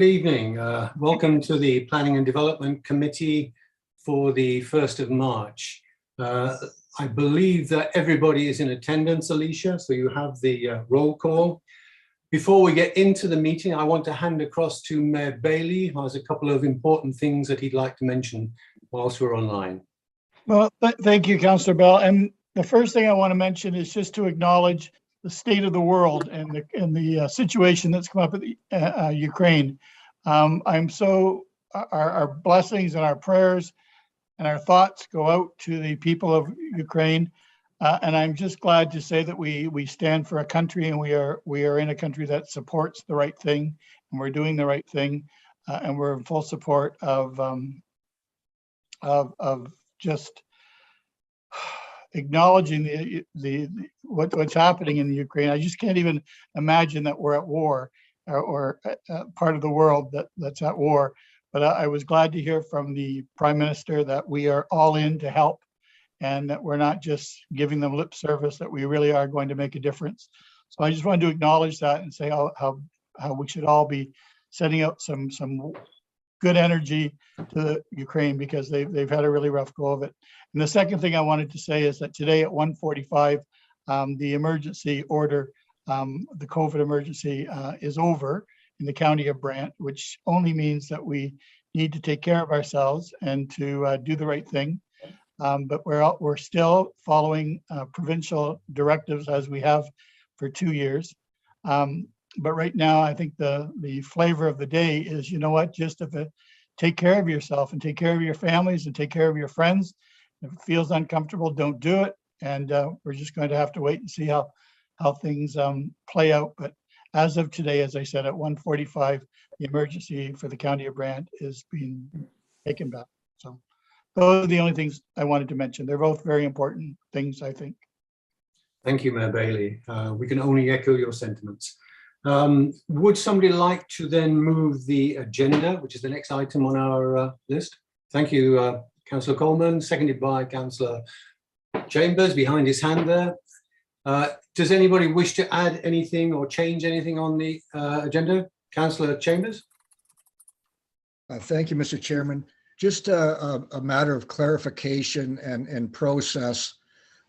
Good evening. Welcome to the Planning and Development Committee for the 1st of March. I believe that everybody is in attendance, Alicia, so you have the roll call. Before we get into the meeting, I want to hand across to Mayor Bailey, who has a couple of important things that he'd like to mention whilst we're online. Well, thank you, Councillor Bell. And the first thing I want to mention is just to acknowledge the state of the world and the situation that's come up with Ukraine. Our blessings and our prayers and our thoughts go out to the people of Ukraine. And I'm just glad to say that we stand for a country, and we are in a country that supports the right thing, and we're doing the right thing, and we're in full support of just acknowledging what's happening in the Ukraine. I just can't even imagine that we're at war or part of the world that's at war. But I was glad to hear from the Prime Minister that we are all in to help, and that we're not just giving them lip service, that we really are going to make a difference. So I just wanted to acknowledge that and say how we should all be sending out some good energy to Ukraine, because they've had a really rough go of it. And the second thing I wanted to say is that today at 1:45, the emergency order, the COVID emergency is over in the county of Brant, which only means that we need to take care of ourselves and to do the right thing. But we're still following provincial directives as we have for 2 years. But right now, I think the flavor of the day is, you know what, just take care of yourself and take care of your families and take care of your friends. If it feels uncomfortable, don't do it. And we're just going to have to wait and see how things play out. But as of today, as I said, at 1:45, the emergency for the county of Brant is being taken back. So those are the only things I wanted to mention. They're both very important things, I think. Thank you, Mayor Bailey. We can only echo your sentiments. Would somebody like to then move the agenda, which is the next item on our list? Thank you, Councillor Coleman, seconded by Councillor Chambers behind his hand there. Does anybody wish to add anything or change anything on the agenda? Councillor Chambers? Thank you, Mr. Chairman. Just a matter of clarification and process.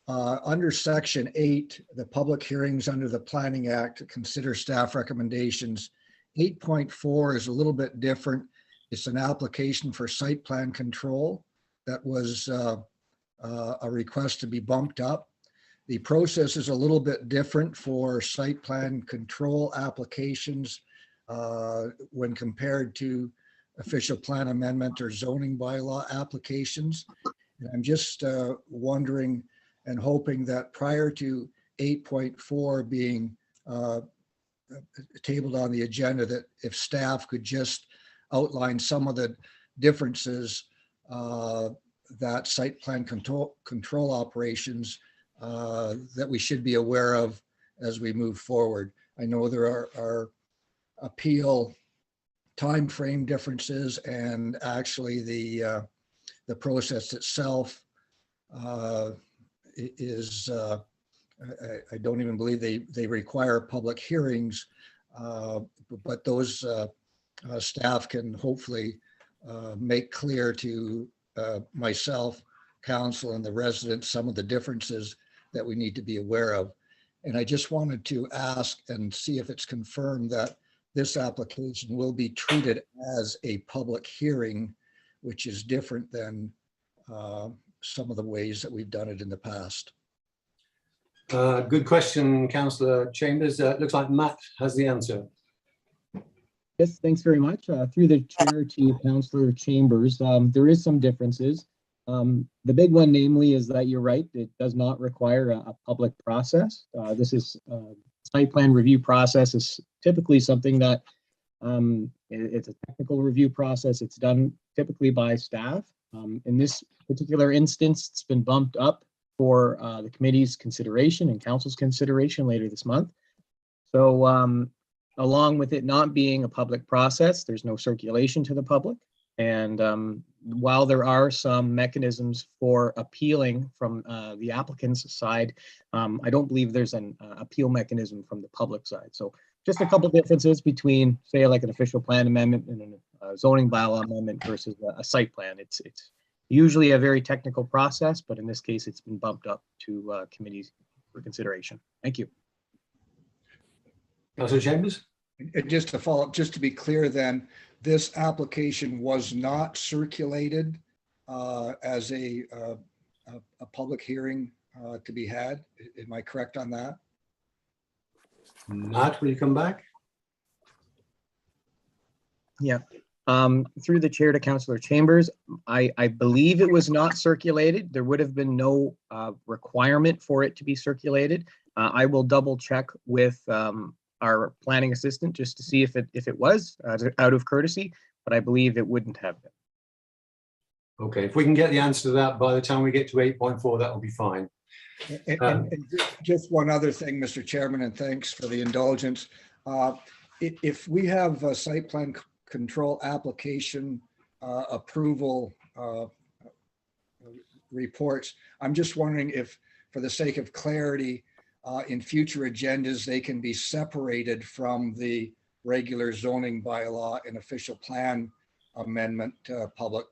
Under Section 8, the public hearings under the Planning Act to consider staff recommendations, 8.4 is a little bit different. It's an application for site plan control that was a request to be bumped up. The process is a little bit different for site plan control applications when compared to official plan amendment or zoning bylaw applications. And I'm just wondering and hoping that prior to 8.4 being tabled on the agenda, that if staff could just outline some of the differences that site plan control operations that we should be aware of as we move forward. I know there are appeal time frame differences, and actually the process itself is I don't even believe they require public hearings, but those staff can hopefully make clear to myself, council, and the residents some of the differences that we need to be aware of. And I just wanted to ask and see if it's confirmed that this application will be treated as a public hearing, which is different than some of the ways that we've done it in the past. Good question, Councillor Chambers. Looks like Matt has the answer. Yes, thanks very much. Through the chair to Councillor Chambers, there is some differences. The big one, namely, is that you're right, it does not require a public process. This is site plan review process is typically something that it's a technical review process. It's done typically by staff. In this particular instance, it's been bumped up for the committee's consideration and council's consideration later this month. So along with it not being a public process, there's no circulation to the public. And while there are some mechanisms for appealing from the applicant's side, I don't believe there's an appeal mechanism from the public side. So just a couple differences between, say, like an official plan amendment and a zoning bylaw amendment versus a site plan. It's usually a very technical process, but in this case, it's been bumped up to committees for consideration. Thank you. Councillor Chambers? And just to follow up, just to be clear then, this application was not circulated as a public hearing to be had. Am I correct on that? Matt, will you come back? Yeah. Through the chair to Councillor Chambers, I believe it was not circulated. There would have been no requirement for it to be circulated. I will double check with our planning assistant just to see if it was out of courtesy, but I believe it wouldn't have been. Okay, if we can get the answer to that by the time we get to 8.4, that will be fine. And just one other thing, Mr. Chairman, and thanks for the indulgence. If we have a site plan control application approval reports, I'm just wondering if, for the sake of clarity, in future agendas, they can be separated from the regular zoning bylaw and official plan amendment public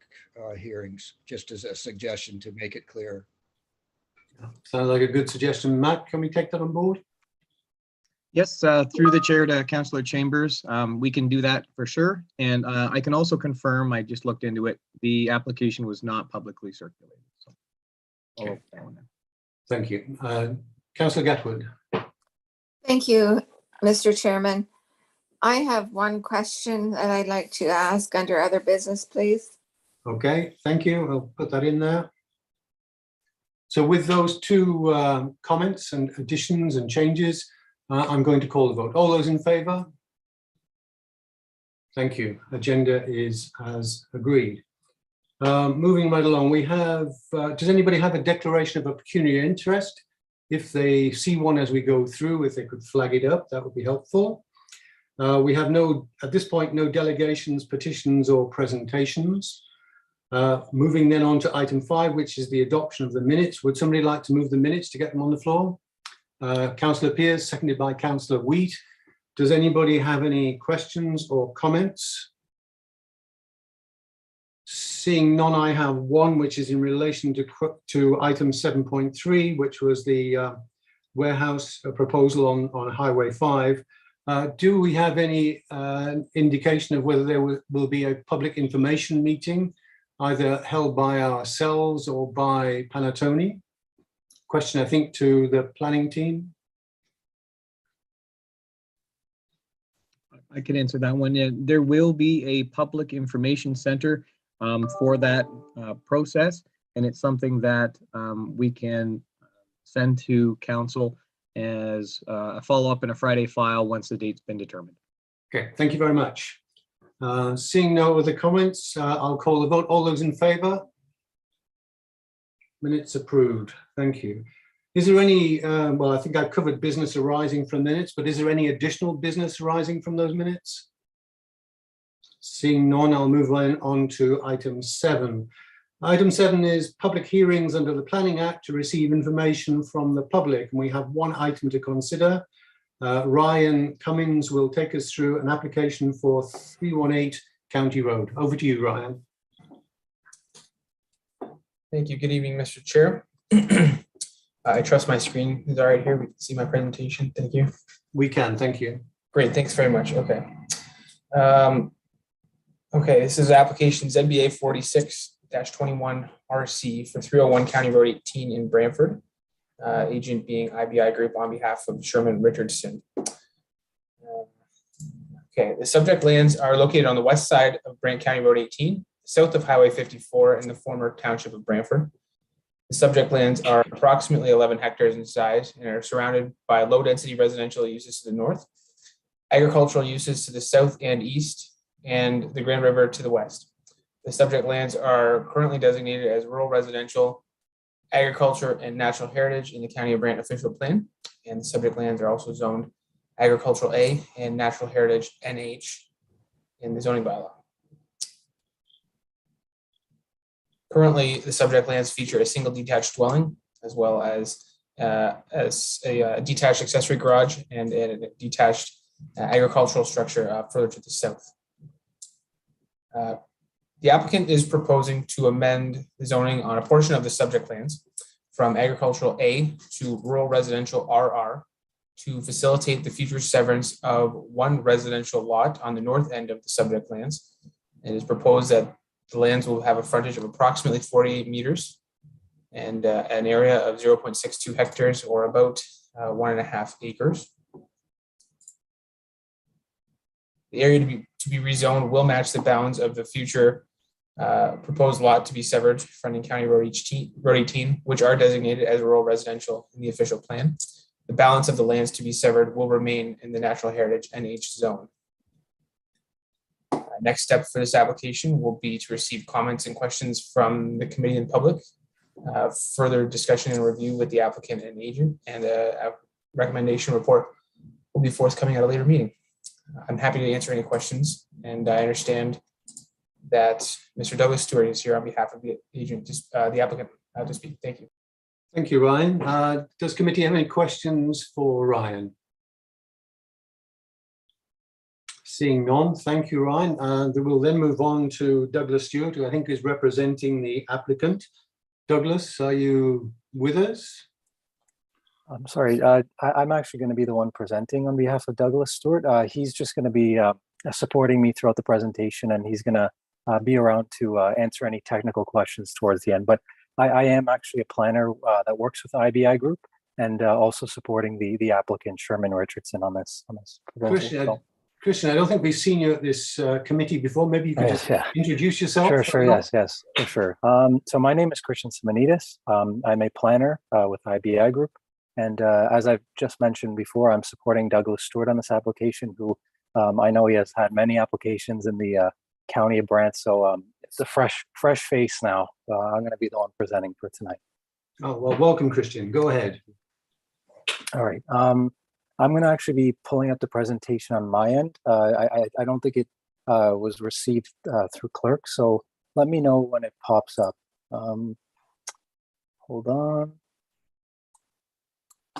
hearings, just as a suggestion to make it clear. Sounds like a good suggestion. Matt, can we take that on board? Yes, through the chair to Councillor Chambers, we can do that for sure. And I can also confirm, I just looked into it, the application was not publicly circulated. So I'll open that one now. Thank you. Councillor Gatwood. Thank you, Mr. Chairman. I have one question that I'd like to ask under other business, please. Okay, thank you. I'll put that in there. So with those two comments and additions and changes, I'm going to call the vote. All those in favour? Thank you. Agenda is as agreed. Moving right along, we have, does anybody have a declaration of a pecuniary interest? If they see one as we go through, if they could flag it up, that would be helpful. We have at this point, no delegations, petitions or presentations. Moving then on to item 5, which is the adoption of the minutes. Would somebody like to move the minutes to get them on the floor? Councillor Pearce, seconded by Councillor Wheat. Does anybody have any questions or comments? Seeing none, I have one, which is in relation to item 7.3, which was the warehouse proposal on Highway 5. Do we have any indication of whether there will be a public information meeting, either held by ourselves or by Panattoni? Question, I think, to the planning team. I can answer that one. Yeah, there will be a public information center for that process, and it's something that we can send to council as a follow-up in a Friday file once the date's been determined. Okay, thank you very much. Seeing no other comments, I'll call the vote. All those in favour? Minutes approved. Thank you. Is there any, well, I think I've covered business arising from minutes, but is there any additional business arising from those minutes? Seeing none, I'll move on to item 7. Item 7 is public hearings under the Planning Act to receive information from the public. And we have one item to consider. Ryan Cummins will take us through an application for 318 County Road. Over to you, Ryan. Thank you. Good evening, Mr. Chair. I trust my screen is all right here. We can see my presentation. Thank you. We can, thank you. Great, thanks very much. Okay. Okay, this is application ZBA 46-21 RC for 301 County Road 18 in Brantford. Agent being IBI Group on behalf of Sherman Richardson. Okay, the subject lands are located on the west side of Brant County Road 18, south of Highway 54 in the former township of Brantford. The subject lands are approximately 11 hectares in size and are surrounded by low-density residential uses to the north, agricultural uses to the south and east, and the Grand River to the west. The subject lands are currently designated as rural residential, agriculture, and natural heritage in the County of Brant official plan. And the subject lands are also zoned agricultural A and natural heritage NH in the zoning bylaw. Currently, the subject lands feature a single detached dwelling, as well as a detached accessory garage and a detached agricultural structure further to the south. The applicant is proposing to amend the zoning on a portion of the subject lands from agricultural A to rural residential RR to facilitate the future severance of one residential lot on the north end of the subject lands. It is proposed that the lands will have a frontage of approximately 48 meters and an area of 0.62 hectares or about 1.5 acres. The area to be rezoned will match the bounds of the future proposed lot to be severed fronting County Road 18, which are designated as rural residential in the official plan. The balance of the lands to be severed will remain in the natural heritage NH zone. Next step for this application will be to receive comments and questions from the committee and public. Further discussion and review with the applicant and agent, and a recommendation report will be forthcoming at a later meeting. I'm happy to answer any questions, and I understand that Mr. Douglas Stewart is here on behalf of the agent, the applicant, to speak. Thank you. Thank you, Ryan. Does committee have any questions for Ryan? Seeing none, thank you, Ryan. We'll then move on to Douglas Stewart, who I think is representing the applicant. Douglas, are you with us? I'm sorry, I'm actually going to be the one presenting on behalf of Douglas Stewart. He's just going to be supporting me throughout the presentation, and he's going to be around to answer any technical questions towards the end. But I am actually a planner that works with the IBI group, and also supporting the applicant Sherman Richardson on this proposal. Christian, I don't think we've seen you at this committee before. Maybe you could just introduce yourself. Sure, yes, for sure. So my name is Christian Simonides. I'm a planner with IBI Group. And as I've just mentioned before, I'm supporting Douglas Stewart on this application, who I know he has had many applications in the county of Brant. So it's a fresh face now. I'm going to be the one presenting for tonight. Oh, well, welcome, Christian. Go ahead. All right. I'm going to actually be pulling up the presentation on my end. I don't think it was received through clerk, so let me know when it pops up. Hold on.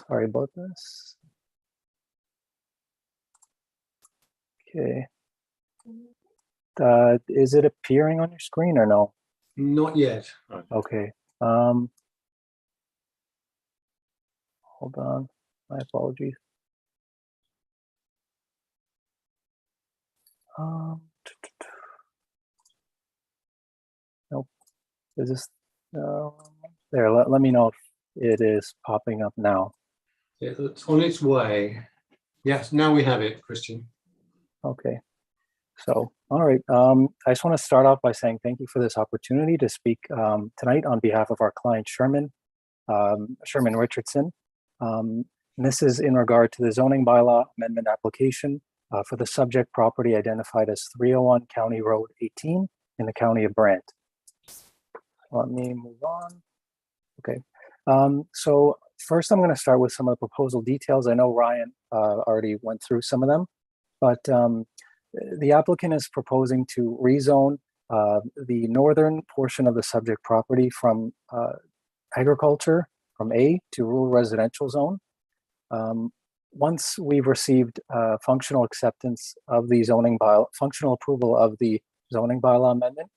Sorry about this. Okay. Is it appearing on your screen or no? Not yet. Okay. Hold on. My apologies. Nope. Is this there? Let me know if it is popping up now. It's on its way. Yes, now we have it, Christian. Okay. So, all right. I just want to start off by saying thank you for this opportunity to speak tonight on behalf of our client Sherman Richardson. And this is in regard to the zoning bylaw amendment application for the subject property identified as 301 County Road 18 in the county of Brant. Let me move on. Okay. So first I'm going to start with some of the proposal details. I know Ryan already went through some of them, but the applicant is proposing to rezone the northern portion of the subject property from agriculture from A to rural residential zone. Once we've received functional acceptance of the zoning bylaw, functional approval of the zoning bylaw amendment,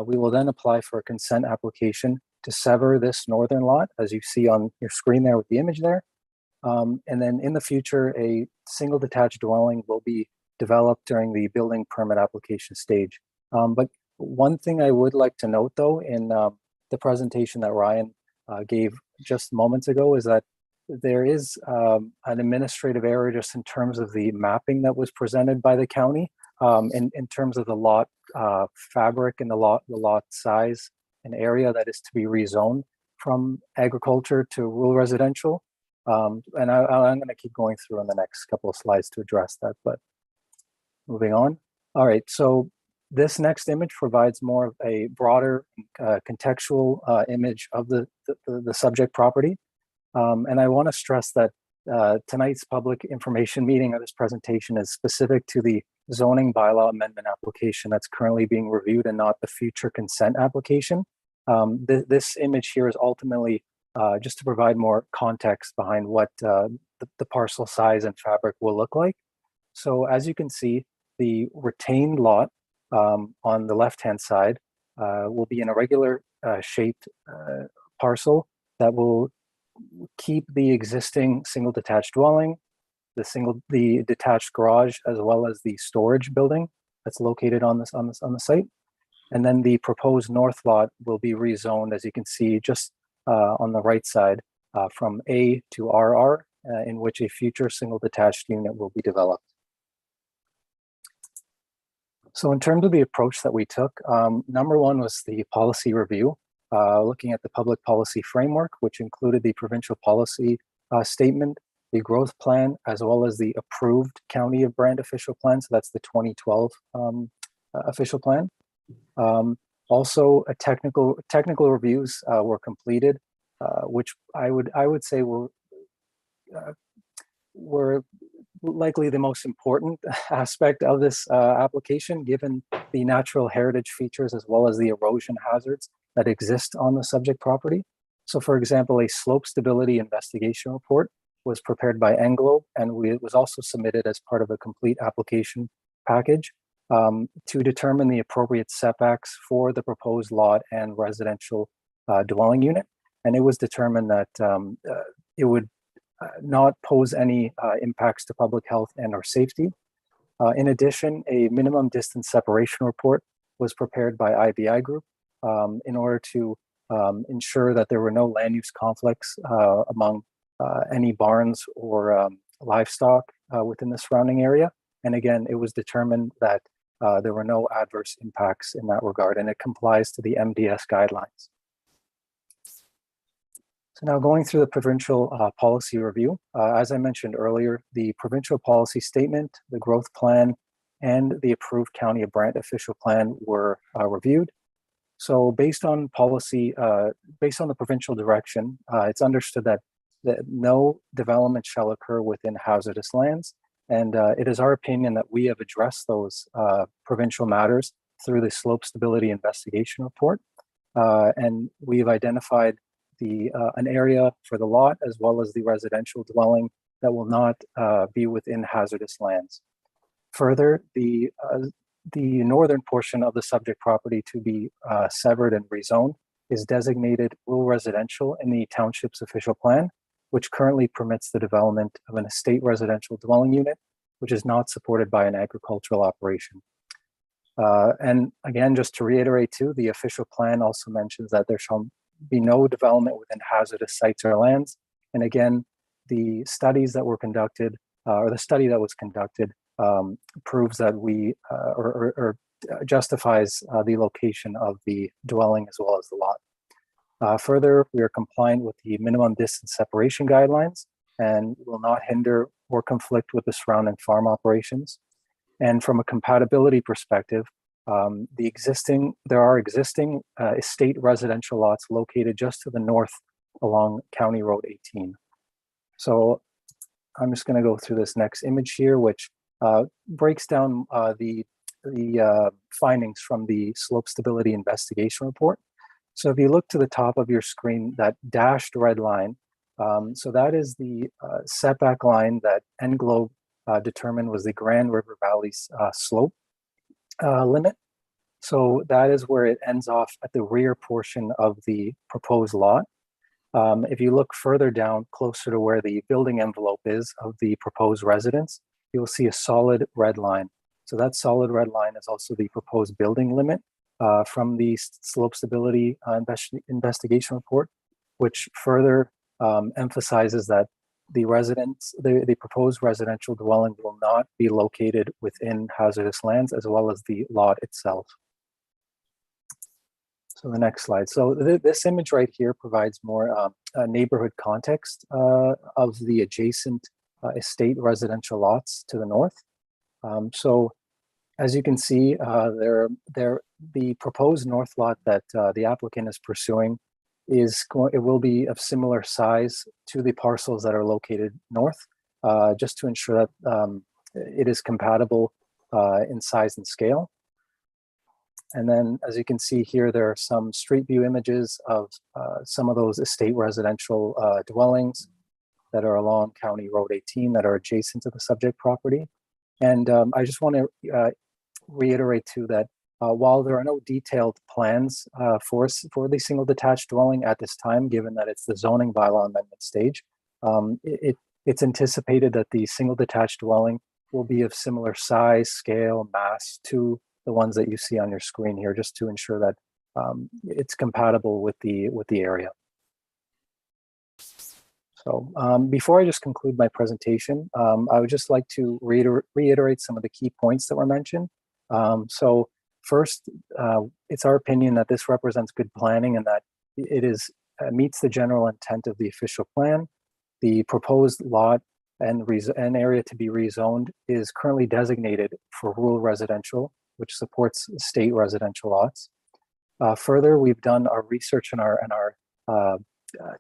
we will then apply for a consent application to sever this northern lot, as you see on your screen there with the image there. And then in the future, a single detached dwelling will be developed during the building permit application stage. But one thing I would like to note though, in the presentation that Ryan gave just moments ago, is that there is an administrative error just in terms of the mapping that was presented by the county in terms of the lot fabric and the lot size and area that is to be rezoned from agriculture to rural residential. And I'm going to keep going through in the next couple of slides to address that, but moving on. All right, so this next image provides more of a broader contextual image of the subject property. And I want to stress that tonight's public information meeting or this presentation is specific to the zoning bylaw amendment application that's currently being reviewed and not the future consent application. This image here is ultimately just to provide more context behind what the parcel size and fabric will look like. So as you can see, the retained lot on the left-hand side will be an irregular shaped parcel that will keep the existing single detached dwelling, the detached garage, as well as the storage building that's located on the site. And then the proposed north lot will be rezoned, as you can see, just on the right side from A to RR, in which a future single detached unit will be developed. So in terms of the approach that we took, number one was the policy review, looking at the public policy framework, which included the provincial policy statement, the growth plan, as well as the approved County of Brant official plan. So that's the 2012 official plan. Also, technical reviews were completed, which I would say were likely the most important aspect of this application, given the natural heritage features as well as the erosion hazards that exist on the subject property. So, for example, a slope stability investigation report was prepared by Englobe, and it was also submitted as part of a complete application package to determine the appropriate setbacks for the proposed lot and residential dwelling unit. And it was determined that it would not pose any impacts to public health and or safety. In addition, a minimum distance separation report was prepared by IBI Group in order to ensure that there were no land use conflicts among any barns or livestock within the surrounding area. And again, it was determined that there were no adverse impacts in that regard, and it complies to the MDS guidelines. So now going through the provincial policy review, as I mentioned earlier, the provincial policy statement, the growth plan, and the approved County of Brant official plan were reviewed. So based on policy, based on the provincial direction, it's understood that no development shall occur within hazardous lands. And it is our opinion that we have addressed those provincial matters through the slope stability investigation report. And we've identified an area for the lot as well as the residential dwelling that will not be within hazardous lands. Further, the northern portion of the subject property to be severed and rezoned is designated rural residential in the township's official plan, which currently permits the development of an estate residential dwelling unit, which is not supported by an agricultural operation. And again, just to reiterate too, the official plan also mentions that there shall be no development within hazardous sites or lands. And again, the studies that were conducted, or the study that was conducted, proves that we, or justifies the location of the dwelling as well as the lot. Further, we are compliant with the minimum distance separation guidelines and will not hinder or conflict with the surrounding farm operations. And from a compatibility perspective, there are existing estate residential lots located just to the north along County Road 18. So I'm just going to go through this next image here, which breaks down the findings from the slope stability investigation report. So if you look to the top of your screen, that dashed red line, so that is the setback line that Englobe determined was the Grand River Valley's slope limit. So that is where it ends off at the rear portion of the proposed lot. If you look further down, closer to where the building envelope is of the proposed residence, you'll see a solid red line. So that solid red line is also the proposed building limit from the slope stability investigation report, which further emphasizes that the proposed residential dwelling will not be located within hazardous lands, as well as the lot itself. So the next slide. So this image right here provides more neighborhood context of the adjacent estate residential lots to the north. So as you can see, the proposed north lot that the applicant is pursuing it will be of similar size to the parcels that are located north, just to ensure that it is compatible in size and scale. And then, as you can see here, there are some street view images of some of those estate residential dwellings that are along County Road 18 that are adjacent to the subject property. And I just want to reiterate too that while there are no detailed plans for the single detached dwelling at this time, given that it's the zoning bylaw amendment stage, it's anticipated that the single detached dwelling will be of similar size, scale, mass to the ones that you see on your screen here, just to ensure that it's compatible with the area. So before I just conclude my presentation, I would just like to reiterate some of the key points that were mentioned. So first, it's our opinion that this represents good planning and that it meets the general intent of the official plan. The proposed lot and area to be rezoned is currently designated for rural residential, which supports state residential lots. Further, we've done our research and our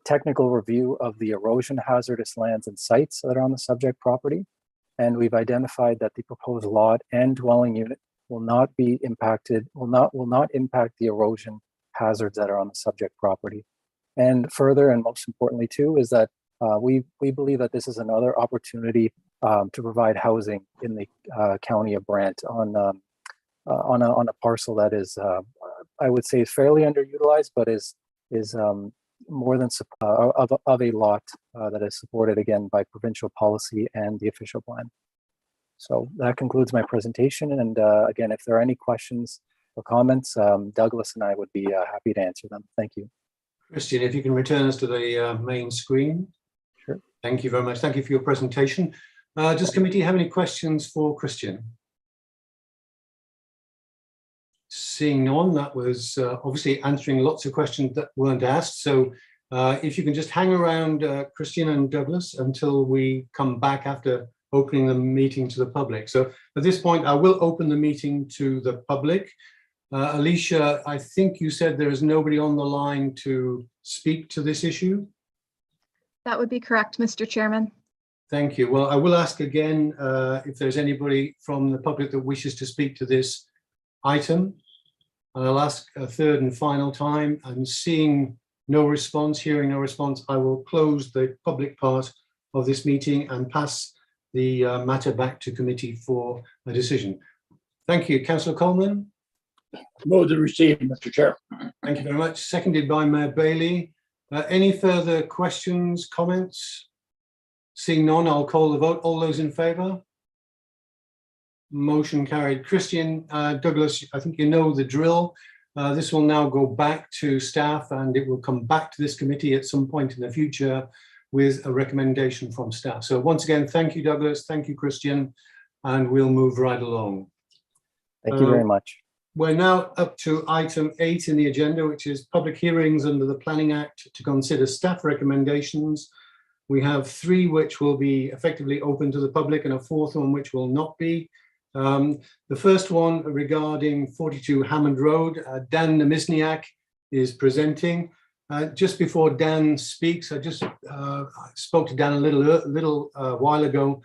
technical review of the erosion hazardous lands and sites that are on the subject property. And we've identified that the proposed lot and dwelling unit will not impact the erosion hazards that are on the subject property. And further, and most importantly too, is that we believe that this is another opportunity to provide housing in the county of Brant on a parcel that is, I would say, is fairly underutilized, but is more than of a lot that is supported again by provincial policy and the official plan. So that concludes my presentation. And again, if there are any questions or comments, Douglas and I would be happy to answer them. Thank you. Christian, if you can return us to the main screen. Sure. Thank you very much. Thank you for your presentation. Does committee have any questions for Christian? Seeing none, that was obviously answering lots of questions that weren't asked. So if you can just hang around Christian and Douglas until we come back after opening the meeting to the public. So at this point, I will open the meeting to the public. Alicia, I think you said there is nobody on the line to speak to this issue. That would be correct, Mr. Chairman. Thank you. Well, I will ask again if there's anybody from the public that wishes to speak to this item. I'll ask a third and final time, and seeing no response, hearing no response, I will close the public part of this meeting and pass the matter back to committee for a decision. Thank you. Councillor Coleman. Move to receive, Mr. Chair. Thank you very much. Seconded by Mayor Bailey. Any further questions, comments? Seeing none, I'll call the vote. All those in favour? Motion carried. Christian, Douglas, I think you know the drill. This will now go back to staff and it will come back to this committee at some point in the future with a recommendation from staff. So once again, thank you, Douglas. Thank you, Christian. And we'll move right along. Thank you very much. We're now up to item 8 in the agenda, which is public hearings under the Planning Act to consider staff recommendations. We have 3 which will be effectively open to the public and a 4th one which will not be. The first one regarding 42 Hammond Road, Dan Nemizniak is presenting. Just before Dan speaks, I just spoke to Dan a little while ago.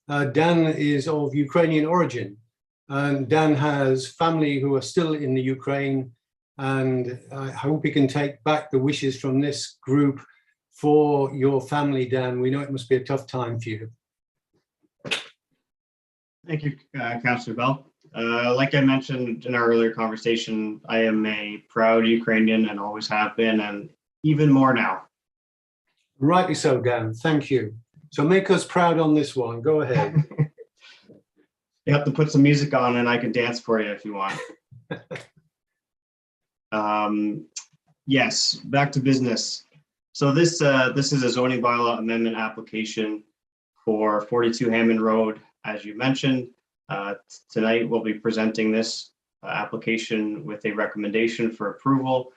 Dan is of Ukrainian origin, and Dan has family who are still in the Ukraine, and I hope he can take back the wishes from this group for your family, Dan. We know it must be a tough time for you. Thank you, Councillor Bell. Like I mentioned in our earlier conversation, I am a proud Ukrainian and always have been, and even more now. Rightly so, Dan. Thank you. So make us proud on this one. Go ahead. You have to put some music on and I can dance for you if you want. Yes, back to business. So this is a zoning bylaw amendment application for 42 Hammond Road. As you mentioned, tonight we'll be presenting this application with a recommendation for approval.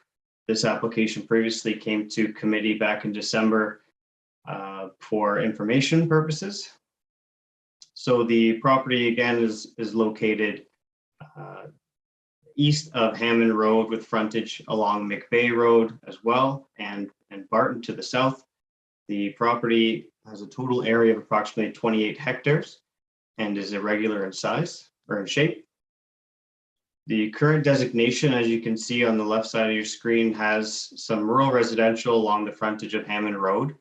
This application previously came to committee back in December for information purposes. So the property again is located east of Hammond Road with frontage along McBay Road as well, and Barton to the south. The property has a total area of approximately 28 hectares and is irregular in size or in shape. The current designation, as you can see on the left side of your screen, has some rural residential along the frontage of Hammond Road,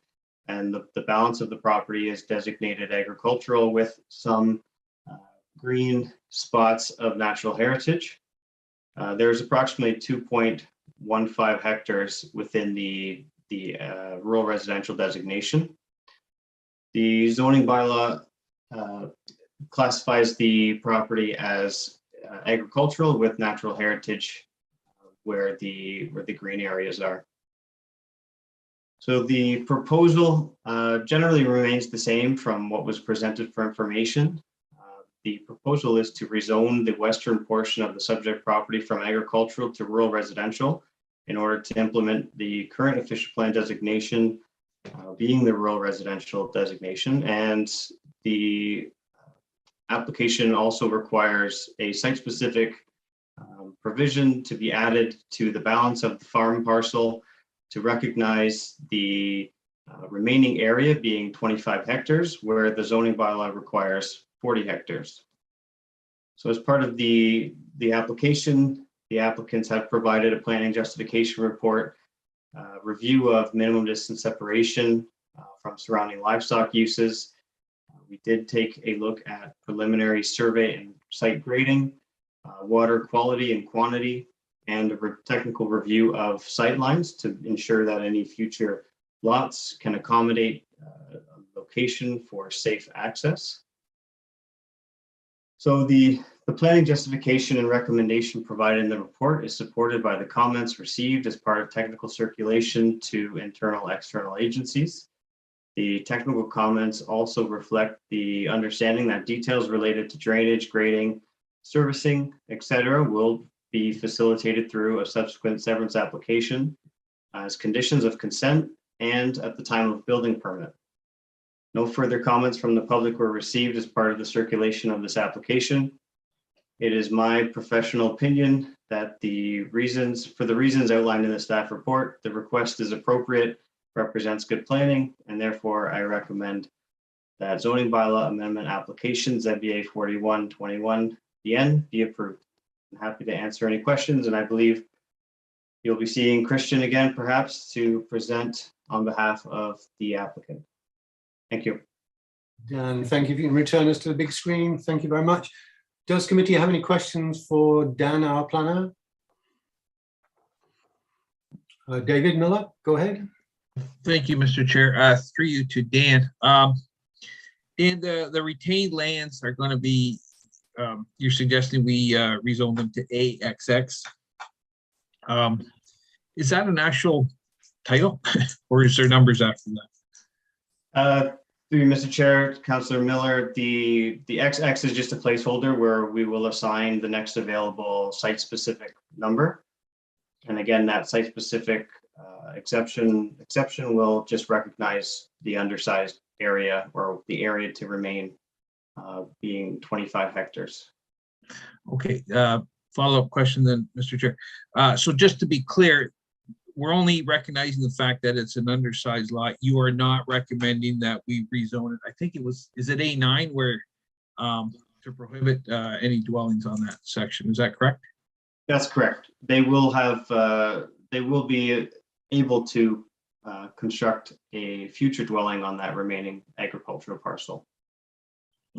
and the balance of the property is designated agricultural with some green spots of natural heritage. There's approximately 2.15 hectares within the rural residential designation. The zoning bylaw classifies the property as agricultural with natural heritage where the green areas are. So the proposal generally remains the same from what was presented for information. The proposal is to rezone the western portion of the subject property from agricultural to rural residential in order to implement the current official plan designation being the rural residential designation. And the application also requires a site-specific provision to be added to the balance of the farm parcel to recognize the remaining area being 25 hectares, where the zoning bylaw requires 40 hectares. So as part of the application, the applicants have provided a planning justification report, review of minimum distance separation from surrounding livestock uses. We did take a look at preliminary survey and site grading, water quality and quantity, and a technical review of sight lines to ensure that any future lots can accommodate a location for safe access. So the planning justification and recommendation provided in the report is supported by the comments received as part of technical circulation to internal external agencies. The technical comments also reflect the understanding that details related to drainage, grading, servicing, etc. will be facilitated through a subsequent severance application as conditions of consent and at the time of building permit. No further comments from the public were received as part of the circulation of this application. It is my professional opinion that for the reasons outlined in the staff report, the request is appropriate, represents good planning, and therefore I recommend that zoning bylaw amendment application ZBA 4121DN be approved. I'm happy to answer any questions, and I believe you'll be seeing Christian again, perhaps, to present on behalf of the applicant. Thank you. Dan, thank you. If you can return us to the big screen, thank you very much. Does committee have any questions for Dan, our planner? David Miller, go ahead. Thank you, Mr. Chair. Through you to Dan. Dan, the retained lands are going to be, you're suggesting we rezone them to AXX. Is that an actual title or is there numbers after that? Through you, Mr. Chair, Councillor Miller, the XX is just a placeholder where we will assign the next available site-specific number. And again, that site-specific exception will just recognize the undersized area or the area to remain being 25 hectares. Okay, follow-up question then, Mr. Chair. So just to be clear, we're only recognizing the fact that it's an undersized lot. You are not recommending that we rezone it. I think it was, is it A9 where to prohibit any dwellings on that section? Is that correct? That's correct. They will have, they will be able to construct a future dwelling on that remaining agricultural parcel.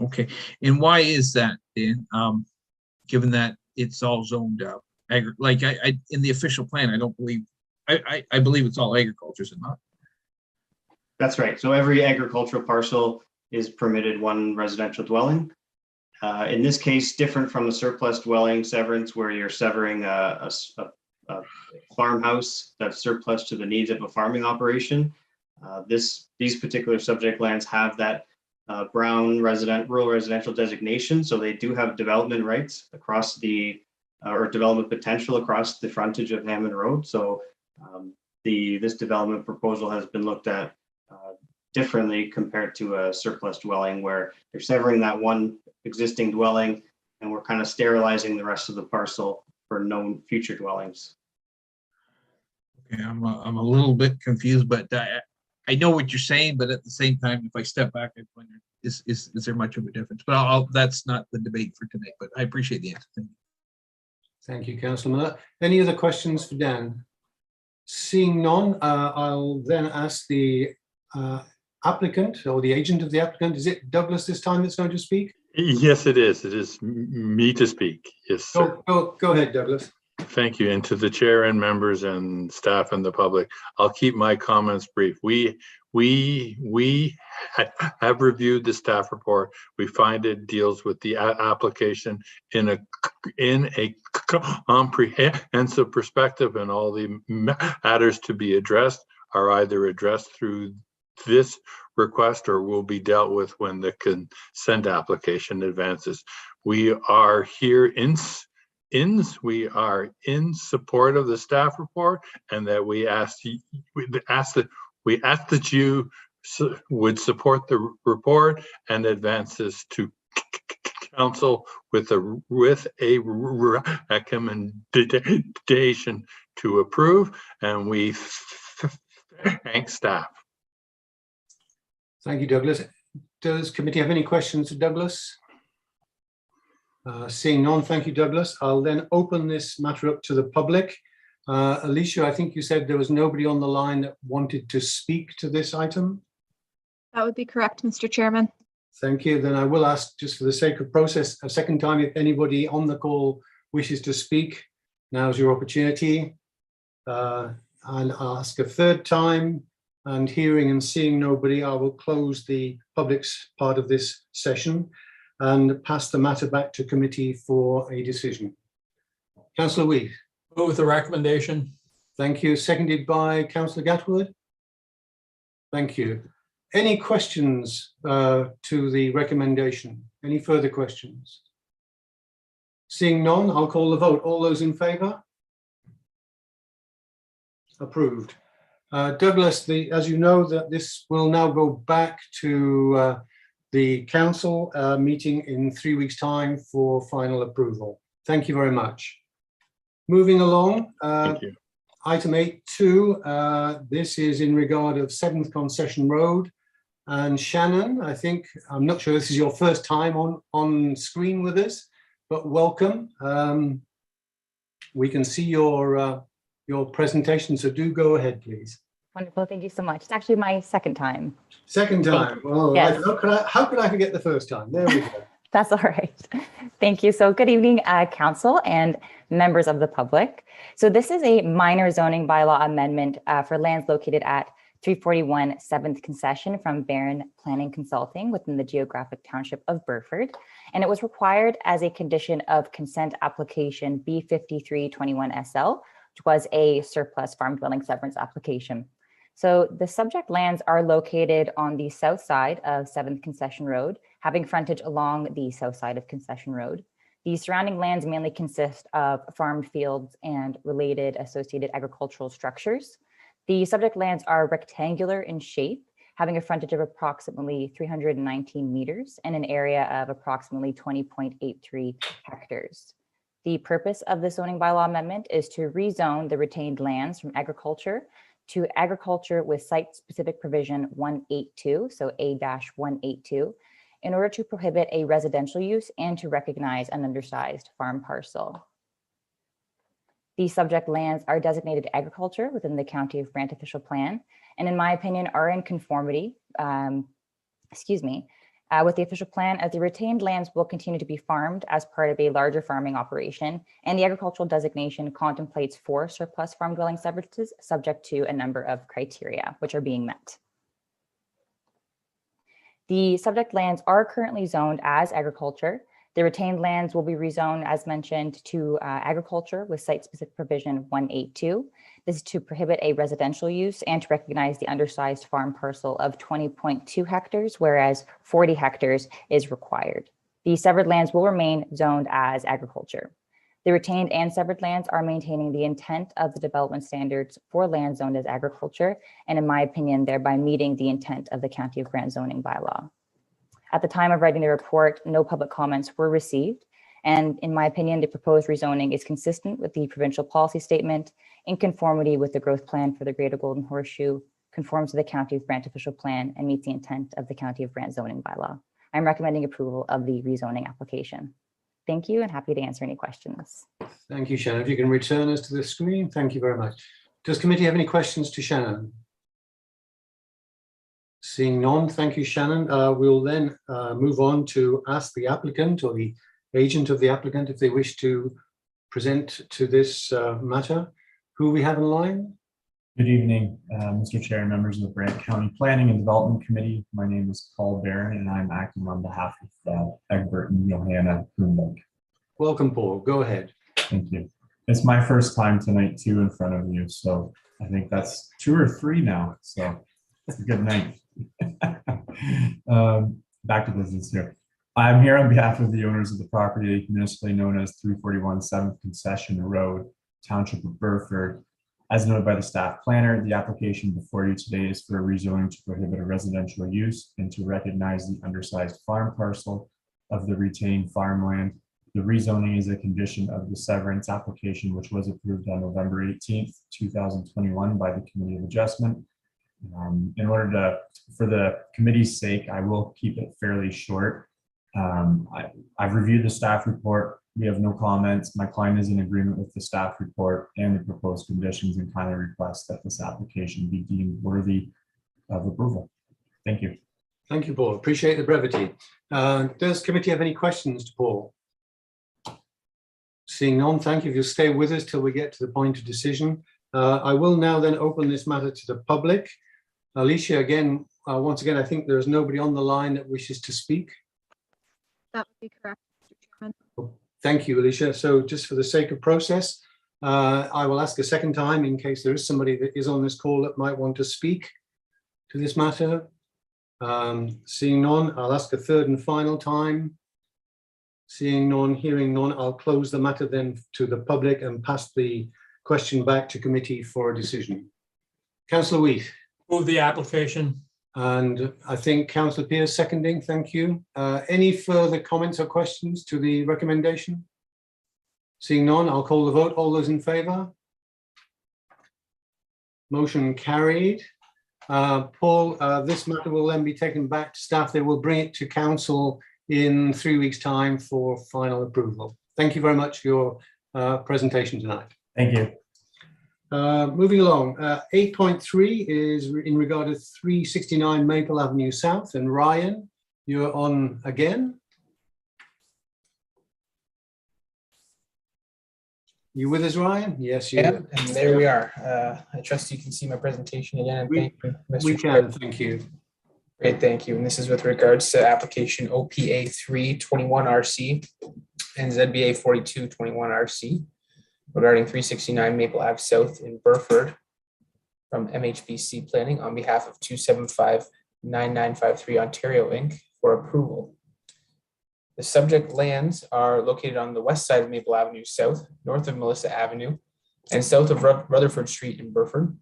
Okay, and why is that, Dan? Given that it's all zoned up, like I in the official plan, I don't believe. I believe it's all agriculture, is it not? That's right. So every agricultural parcel is permitted one residential dwelling. In this case, different from the surplus dwelling severance, where you're severing a farmhouse that's surplus to the needs of a farming operation. These particular subject lands have that brown rural residential designation, so they do have development rights across the or development potential across the frontage of Hammond Road. So this development proposal has been looked at differently compared to a surplus dwelling where they're severing that one existing dwelling and we're kind of sterilizing the rest of the parcel for known future dwellings. Okay, I'm a little bit confused, but I know what you're saying, but at the same time, if I step back, I wonder, is there much of a difference? But that's not the debate for tonight, but I appreciate the answer. Thank you. Thank you, Councillor Miller. Any other questions for Dan? Seeing none, I'll then ask the applicant or the agent of the applicant. Is it Douglas this time that's going to speak? Yes, it is. It is me to speak. Yes, sir. Go ahead, Douglas. Thank you. And to the chair and members and staff and the public, I'll keep my comments brief. We have reviewed the staff report. We find it deals with the application in a comprehensive perspective, and all the matters to be addressed are either addressed through this request or will be dealt with when the consent application advances. We are here in support of the staff report, and that we ask that you would support the report and advances to council with a recommendation to approve, and we thank staff. Thank you, Douglas. Does committee have any questions for Douglas? Seeing none, thank you, Douglas. I'll then open this matter up to the public. Alicia, I think you said there was nobody on the line that wanted to speak to this item. That would be correct, Mr. Chairman. Thank you. Then I will ask, just for the sake of process, a second time, if anybody on the call wishes to speak. Now's your opportunity. I'll ask a third time, and hearing and seeing nobody, I will close the public's part of this session and pass the matter back to committee for a decision. Councillor Weed. Move the recommendation. Thank you. Seconded by Councillor Gatwood. Thank you. Any questions to the recommendation? Any further questions? Seeing none, I'll call the vote. All those in favour? Approved. Douglas, as you know, that this will now go back to the council meeting in 3 weeks' time for final approval. Thank you very much. Moving along, Thank you. item 8.2, this is in regard of 7th Concession Road. And Shannon, I'm not sure this is your first time on screen with us, but welcome. We can see your presentation, so do go ahead, please. Wonderful, thank you so much. It's actually my second time. Second time. Well, yes. How could I forget the first time? There we go. That's all right. Thank you. So good evening, council and members of the public. So this is a minor zoning bylaw amendment for lands located at 341 7th Concession from Barron Planning Consulting within the geographic township of Burford. And it was required as a condition of consent application B5321SL, which was a surplus farm dwelling severance application. So the subject lands are located on the south side of 7th Concession Road, having frontage along the south side of Concession Road. The surrounding lands mainly consist of farmed fields and related associated agricultural structures. The subject lands are rectangular in shape, having a frontage of approximately 319 meters and an area of approximately 20.83 hectares. The purpose of the zoning bylaw amendment is to rezone the retained lands from agriculture to agriculture with site-specific provision 182, so A-182, in order to prohibit a residential use and to recognize an undersized farm parcel. The subject lands are designated agriculture within the County of Brant official plan, and in my opinion are in conformity, with the official plan, as the retained lands will continue to be farmed as part of a larger farming operation, and the agricultural designation contemplates 4 surplus farm dwelling severages subject to a number of criteria which are being met. The subject lands are currently zoned as agriculture. The retained lands will be rezoned, as mentioned, to agriculture with site-specific provision 182. This is to prohibit a residential use and to recognize the undersized farm parcel of 20.2 hectares, whereas 40 hectares is required. The severed lands will remain zoned as agriculture. The retained and severed lands are maintaining the intent of the development standards for land zoned as agriculture, and in my opinion, thereby meeting the intent of the County of Brant zoning bylaw. At the time of writing the report, no public comments were received. And in my opinion, the proposed rezoning is consistent with the provincial policy statement, in conformity with the growth plan for the Greater Golden Horseshoe, conforms to the County of Brant official plan, and meets the intent of the County of Brant zoning bylaw. I'm recommending approval of the rezoning application. Thank you, and happy to answer any questions. Thank you, Shannon. If you can return us to the screen, thank you very much. Does committee have any questions to Shannon? Seeing none, thank you, Shannon. We'll then move on to ask the applicant or the agent of the applicant if they wish to present to this matter. Who we have in line? Good evening, Mr. Chair and members of the Brant County Planning and Development Committee. My name is Paul Barron and I'm acting on behalf of Egbert and Johanna Kuhnbeck. Welcome, Paul. Go ahead. Thank you. It's my first time tonight too in front of you, so I think that's 2 or 3 now, so it's a good night. Back to business here. I'm here on behalf of the owners of the property municipally known as 341 7th Concession Road, Township of Burford. As noted by the staff planner, the application before you today is for a rezoning to prohibit a residential use and to recognize the undersized farm parcel of the retained farmland. The rezoning is a condition of the severance application, which was approved on November 18th, 2021 by the Committee of Adjustment. In order to, for the committee's sake, I will keep it fairly short. I've reviewed the staff report. We have no comments. My client is in agreement with the staff report and the proposed conditions and kindly request that this application be deemed worthy of approval. Thank you. Thank you, Paul. Appreciate the brevity. Does committee have any questions to Paul? Seeing none, thank you. If you'll stay with us till we get to the point of decision. I will now then open this matter to the public. Alicia, again, once again, I think there's nobody on the line that wishes to speak. That would be correct, Mr. Chairman. Thank you, Alicia. So just for the sake of process, I will ask a second time in case there is somebody that is on this call that might want to speak to this matter. Seeing none, I'll ask a third and final time. Seeing none, hearing none, I'll close the matter then to the public and pass the question back to committee for a decision. Councillor Wheat. Move the application. And I think Councillor Pearce seconding, thank you. Any further comments or questions to the recommendation? Seeing none, I'll call the vote. All those in favour? Motion carried. Paul, this matter will then be taken back to staff. They will bring it to council in 3 weeks' time for final approval. Thank you very much for your presentation tonight. Thank you. Moving along, 8.3 is in regard to 369 Maple Avenue South. And Ryan, you're on again. You with us, Ryan? Yes, you. Yeah, and there we are. I trust you can see my presentation again. And thank you, Mr. We can, thank you. Great, thank you. And this is with regards to application OPA 321RC and ZBA 4221RC regarding 369 Maple Ave South in Burford from MHBC Planning on behalf of 275-9953 Ontario Inc. for approval. The subject lands are located on the west side of Maple Avenue South, north of Melissa Avenue, and south of Rutherford Street in Burford.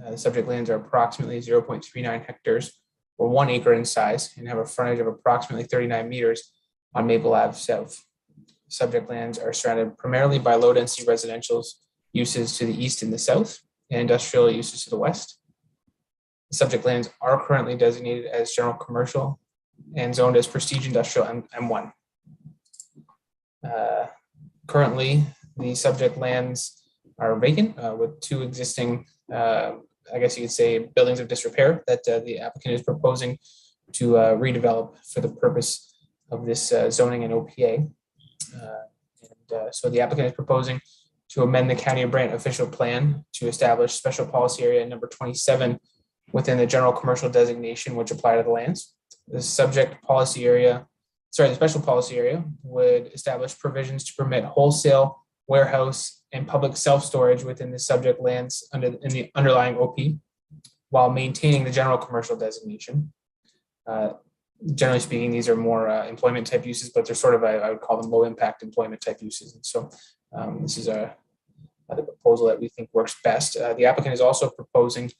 The subject lands are approximately 0.39 hectares or 1 acre in size and have a frontage of approximately 39 meters on Maple Ave South. Subject lands are surrounded primarily by low-density residential uses to the east and the south and industrial uses to the west. The subject lands are currently designated as general commercial and zoned as prestige industrial M1. Currently, the subject lands are vacant with 2 existing, I guess you could say, buildings of disrepair that the applicant is proposing to redevelop for the purpose of this zoning and OPA. So the applicant is proposing to amend the County of Brant official plan to establish special policy area number 27 within the general commercial designation which apply to the lands. The subject policy area, the special policy area would establish provisions to permit wholesale, warehouse, and public self-storage within the subject lands in the underlying OP while maintaining the general commercial designation. Generally speaking, these are more employment type uses, but they're sort of, I would call them low impact employment type uses. And so this is the proposal that we think works best. The applicant is also proposing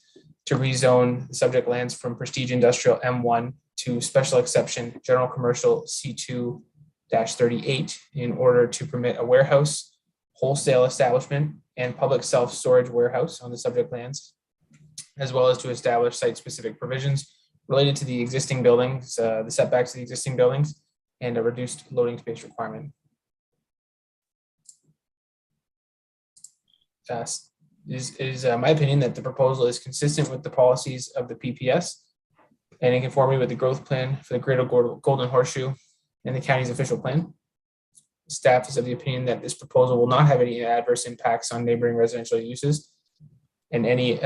to rezone the subject lands from prestige industrial M1 to special exception general commercial C2-38 in order to permit a warehouse, wholesale establishment, and public self-storage warehouse on the subject lands, as well as to establish site-specific provisions related to the existing buildings, the setbacks of the existing buildings, and a reduced loading space requirement. It is my opinion that the proposal is consistent with the policies of the PPS and in conformity with the growth plan for the Greater Golden Horseshoe and the county's official plan. Staff is of the opinion that this proposal will not have any adverse impacts on neighboring residential uses, and any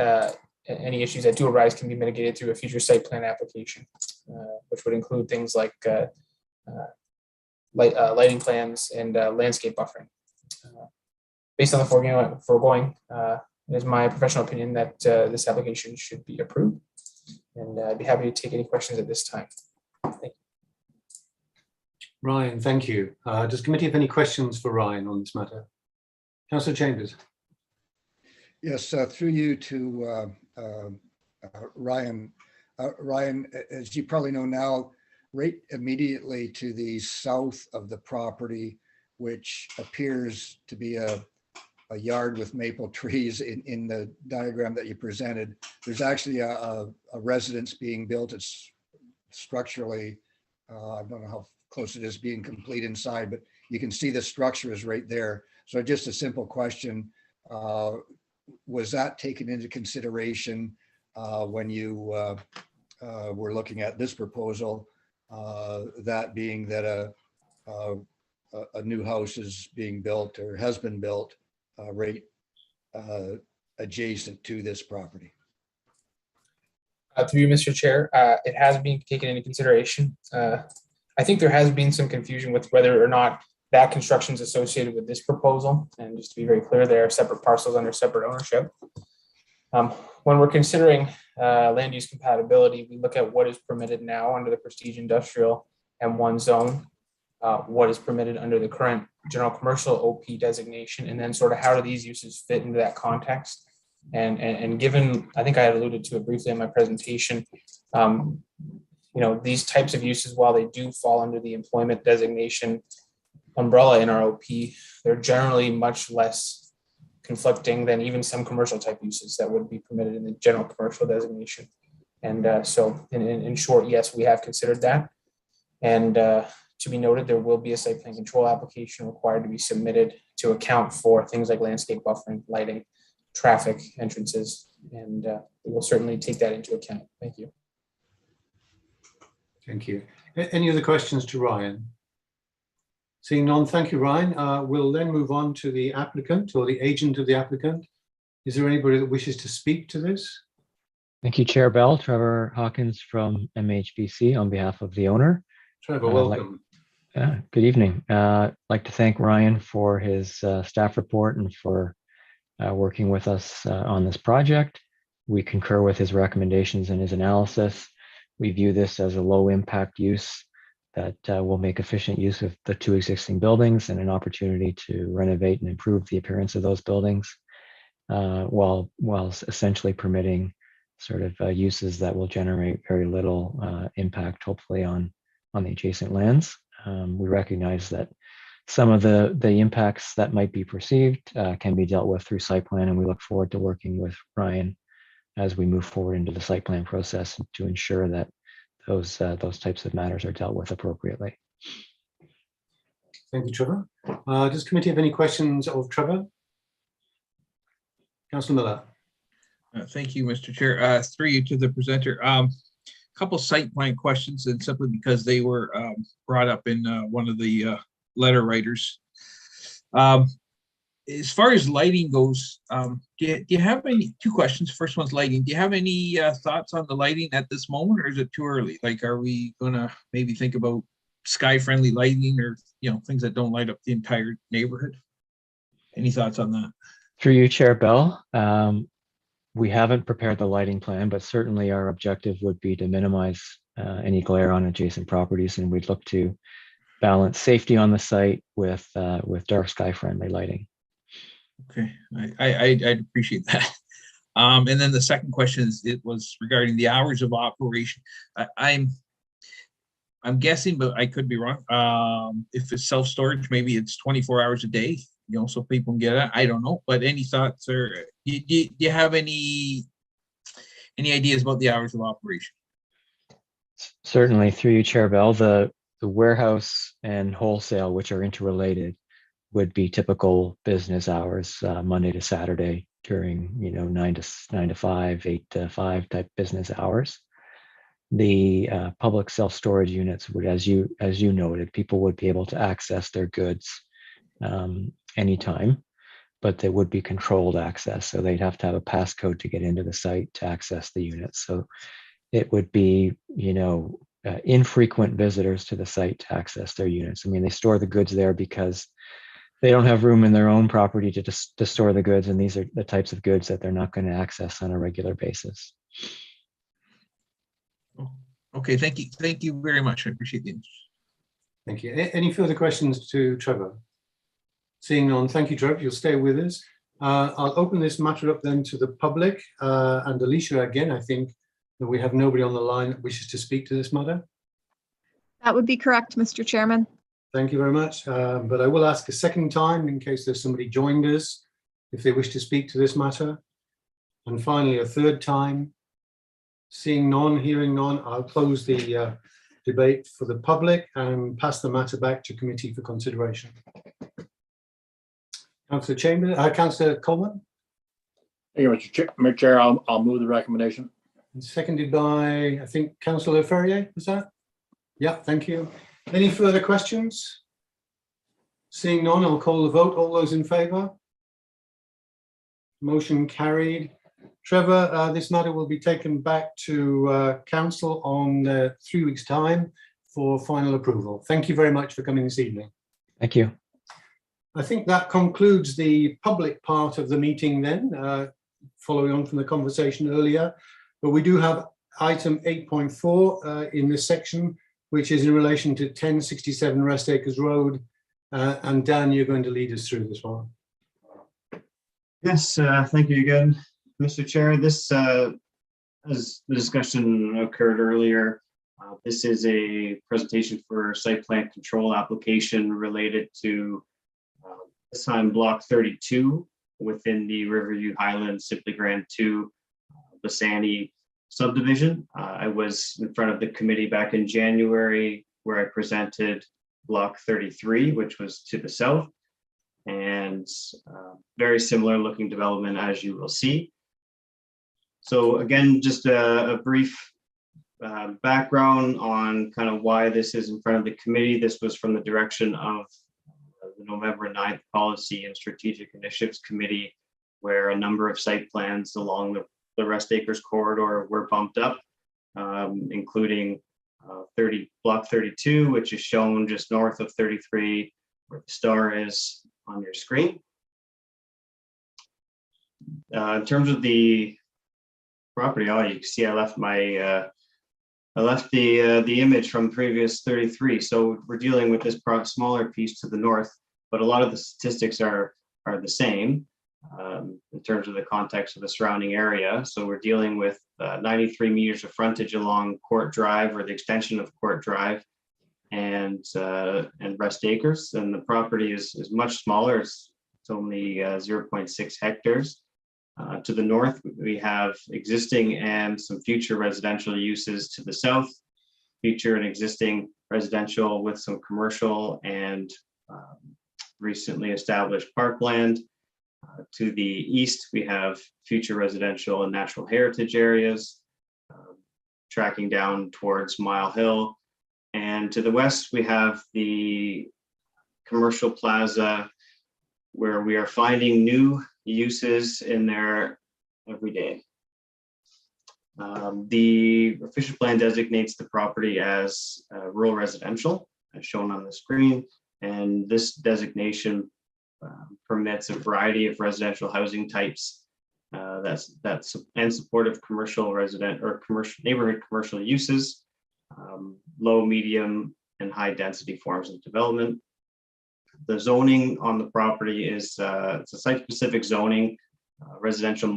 issues that do arise can be mitigated through a future site plan application, which would include things like lighting plans and landscape buffering. Based on the foregoing, it is my professional opinion that this application should be approved, and I'd be happy to take any questions at this time. Thank you. Ryan, thank you. Does committee have any questions for Ryan on this matter? Councillor Chambers. Yes, through you to Ryan. Ryan, as you probably know now, right immediately to the south of the property, which appears to be a yard with maple trees in the diagram that you presented, there's actually a residence being built. It's structurally, I don't know how close it is being complete inside, but you can see the structure is right there. So just a simple question, was that taken into consideration when you were looking at this proposal, that being that a new house is being built or has been built right adjacent to this property? Through you, Mr. Chair, it has been taken into consideration. I think there has been some confusion with whether or not that construction is associated with this proposal. And just to be very clear, they are separate parcels under separate ownership. When we're considering land use compatibility, we look at what is permitted now under the Prestige Industrial M1 zone, what is permitted under the current general commercial OP designation, and then sort of how do these uses fit into that context. And given, I think I had alluded to it briefly in my presentation, these types of uses, while they do fall under the employment designation umbrella in our OP, they're generally much less conflicting than even some commercial type uses that would be permitted in the general commercial designation. And so in short, yes, we have considered that. And to be noted, there will be a site plan control application required to be submitted to account for things like landscape buffering, lighting, traffic, entrances, and we will certainly take that into account. Thank you. Thank you. Any other questions to Ryan? Seeing none, thank you, Ryan. We'll then move on to the applicant or the agent of the applicant. Is there anybody that wishes to speak to this? Thank you, Chair Bell. Trevor Hawkins from MHBC on behalf of the owner. Trevor, welcome. Good evening. I'd like to thank Ryan for his staff report and for working with us on this project. We concur with his recommendations and his analysis. We view this as a low impact use that will make efficient use of the two existing buildings and an opportunity to renovate and improve the appearance of those buildings while essentially permitting sort of uses that will generate very little impact, hopefully, on the adjacent lands. We recognize that some of the impacts that might be perceived can be dealt with through site plan, and we look forward to working with Ryan as we move forward into the site plan process to ensure that those types of matters are dealt with appropriately. Thank you, Trevor. Does committee have any questions of Trevor? Councillor Miller. Thank you, Mr. Chair. Through you to the presenter. Couple site plan questions, and simply because they were brought up in one of the letter writers. As far as lighting goes, do you have any, two questions. First one's lighting. Do you have any thoughts on the lighting at this moment, or is it too early? Like, are we gonna maybe think about sky-friendly lighting or, things that don't light up the entire neighborhood? Any thoughts on that? Through you, Chair Bell. We haven't prepared the lighting plan, but certainly our objective would be to minimize any glare on adjacent properties, and we'd look to balance safety on the site with dark sky friendly lighting. Okay, I'd appreciate that. And then the second question was regarding the hours of operation. I'm guessing, but I could be wrong. If it's self-storage, maybe it's 24 hours a day, so people can get it. I don't know, but any thoughts, or do you have any ideas about the hours of operation? Certainly, through you, Chair Bell. The warehouse and wholesale, which are interrelated, would be typical business hours, Monday to Saturday during 9 to 5, 8 to 5 type business hours. The public self-storage units would, as you noted, people would be able to access their goods anytime, but there would be controlled access. So they'd have to have a passcode to get into the site to access the units. So it would be, infrequent visitors to the site to access their units. I mean, they store the goods there because they don't have room in their own property to store the goods, and these are the types of goods that they're not going to access on a regular basis. Okay, thank you. Thank you very much. I appreciate the interest. Thank you. Any further questions to Trevor? Seeing none, thank you, Trevor. You'll stay with us. I'll open this matter up then to the public. And Alicia, again, I think that we have nobody on the line that wishes to speak to this matter. That would be correct, Mr. Chairman. Thank you very much. But I will ask a second time in case there's somebody joined us, if they wish to speak to this matter. And finally, a third time. Seeing none, hearing none, I'll close the debate for the public and pass the matter back to committee for consideration. Councillor Coleman. Thank you, Mr. Chair. I'll move the recommendation. And seconded by, I think, Councillor Ferrier, was that? Yeah, thank you. Any further questions? Seeing none, I'll call the vote. All those in favour? Motion carried. Trevor, this matter will be taken back to council on 3 weeks' time for final approval. Thank you very much for coming this evening. Thank you. I think that concludes the public part of the meeting then, following on from the conversation earlier. But we do have item 8.4 in this section, which is in relation to 1067 Rest Acres Road. And Dan, you're going to lead us through this one. Yes, thank you again, Mr. Chair. This, as the discussion occurred earlier, this is a presentation for site plan control application related to this time block 32 within the Riverview Highlands Simply Grand 2 Bassani subdivision. I was in front of the committee back in January where I presented block 33, which was to the south, and very similar looking development as you will see. So again, just a brief background on kind of why this is in front of the committee. This was from the direction of the November 9th Policy and Strategic Initiatives Committee, where a number of site plans along the Rest Acres corridor were bumped up, including block 32, which is shown just north of 33, where the star is on your screen. In terms of the property, you can see I left my the image from previous 33. So we're dealing with this smaller piece to the north, but a lot of the statistics are the same in terms of the context of the surrounding area. So we're dealing with 93 meters of frontage along Court Drive, or the extension of Court Drive, and Rest Acres. And the property is much smaller. It's only 0.6 hectares. To the north, we have existing and some future residential uses to the south, future and existing residential with some commercial and recently established parkland. To the east, we have future residential and natural heritage areas, tracking down towards Mile Hill. And to the west, we have the commercial plaza, where we are finding new uses in there every day. The official plan designates the property as rural residential, as shown on the screen, and this designation permits a variety of residential housing types and supportive commercial resident or commercial neighborhood commercial uses, low, medium, and high density forms of development. The zoning on the property is it's a site-specific zoning, residential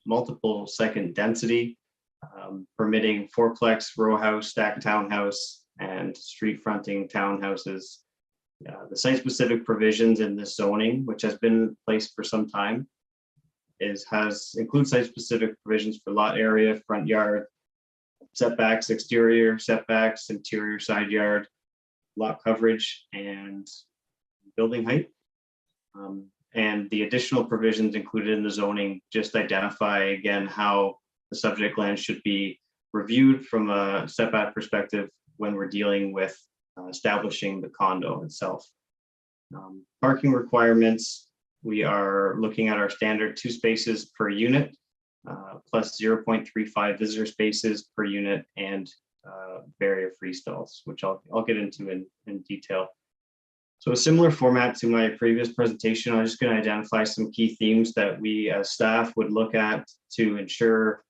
multiple second density, permitting fourplex, row house, stacked townhouse, and street fronting townhouses. The site-specific provisions in this zoning, which has been in place for some time, includes site-specific provisions for lot area, front yard, setbacks, exterior setbacks, interior side yard, lot coverage, and building height. And the additional provisions included in the zoning just identify again how the subject land should be reviewed from a setback perspective when we're dealing with establishing the condo itself. Parking requirements, we are looking at our standard 2 spaces per unit, plus 0.35 visitor spaces per unit, and barrier-free stalls, which I'll get into in detail. So a similar format to my previous presentation, I'm just going to identify some key themes that we as staff would look at to ensure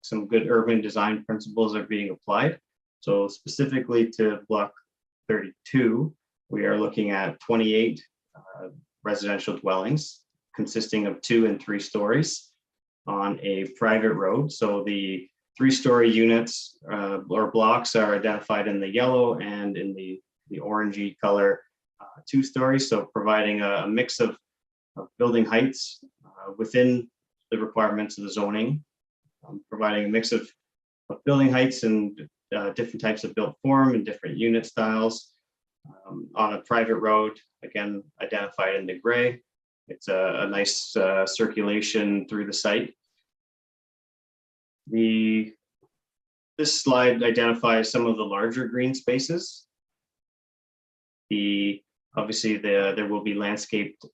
some good urban design principles are being applied. So specifically to block 32, we are looking at 28 residential dwellings consisting of 2 and 3 stories on a private road. So the 3-story units or blocks are identified in the yellow, and in the orangey color 2 stories. So providing a mix of building heights within the requirements of the zoning, providing a mix of building heights and different types of built form and different unit styles on a private road, again identified in the gray. It's a nice circulation through the site. This slide identifies some of the larger green spaces. Obviously there will be landscaped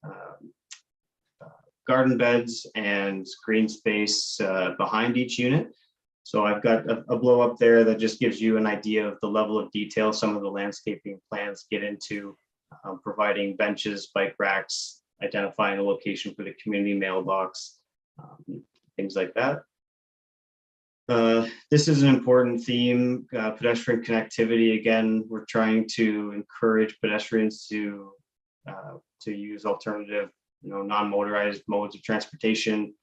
garden beds and green space behind each unit. So I've got a blow up there that just gives you an idea of the level of detail some of the landscaping plans get into, providing benches, bike racks, identifying a location for the community mailbox, things like that. This is an important theme, pedestrian connectivity. Again, we're trying to encourage pedestrians to use alternative, non-motorized modes of transportation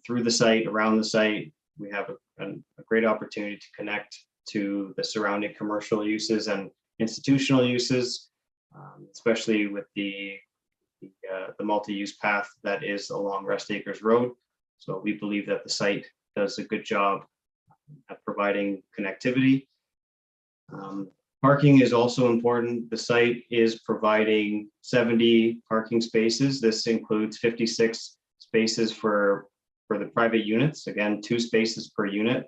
through the site, around the site. We have a great opportunity to connect to the surrounding commercial uses and institutional uses, especially with the multi-use path that is along Rest Acres Road. So we believe that the site does a good job at providing connectivity. Parking is also important. The site is providing 70 parking spaces. This includes 56 spaces for the private units. Again, 2 spaces per unit,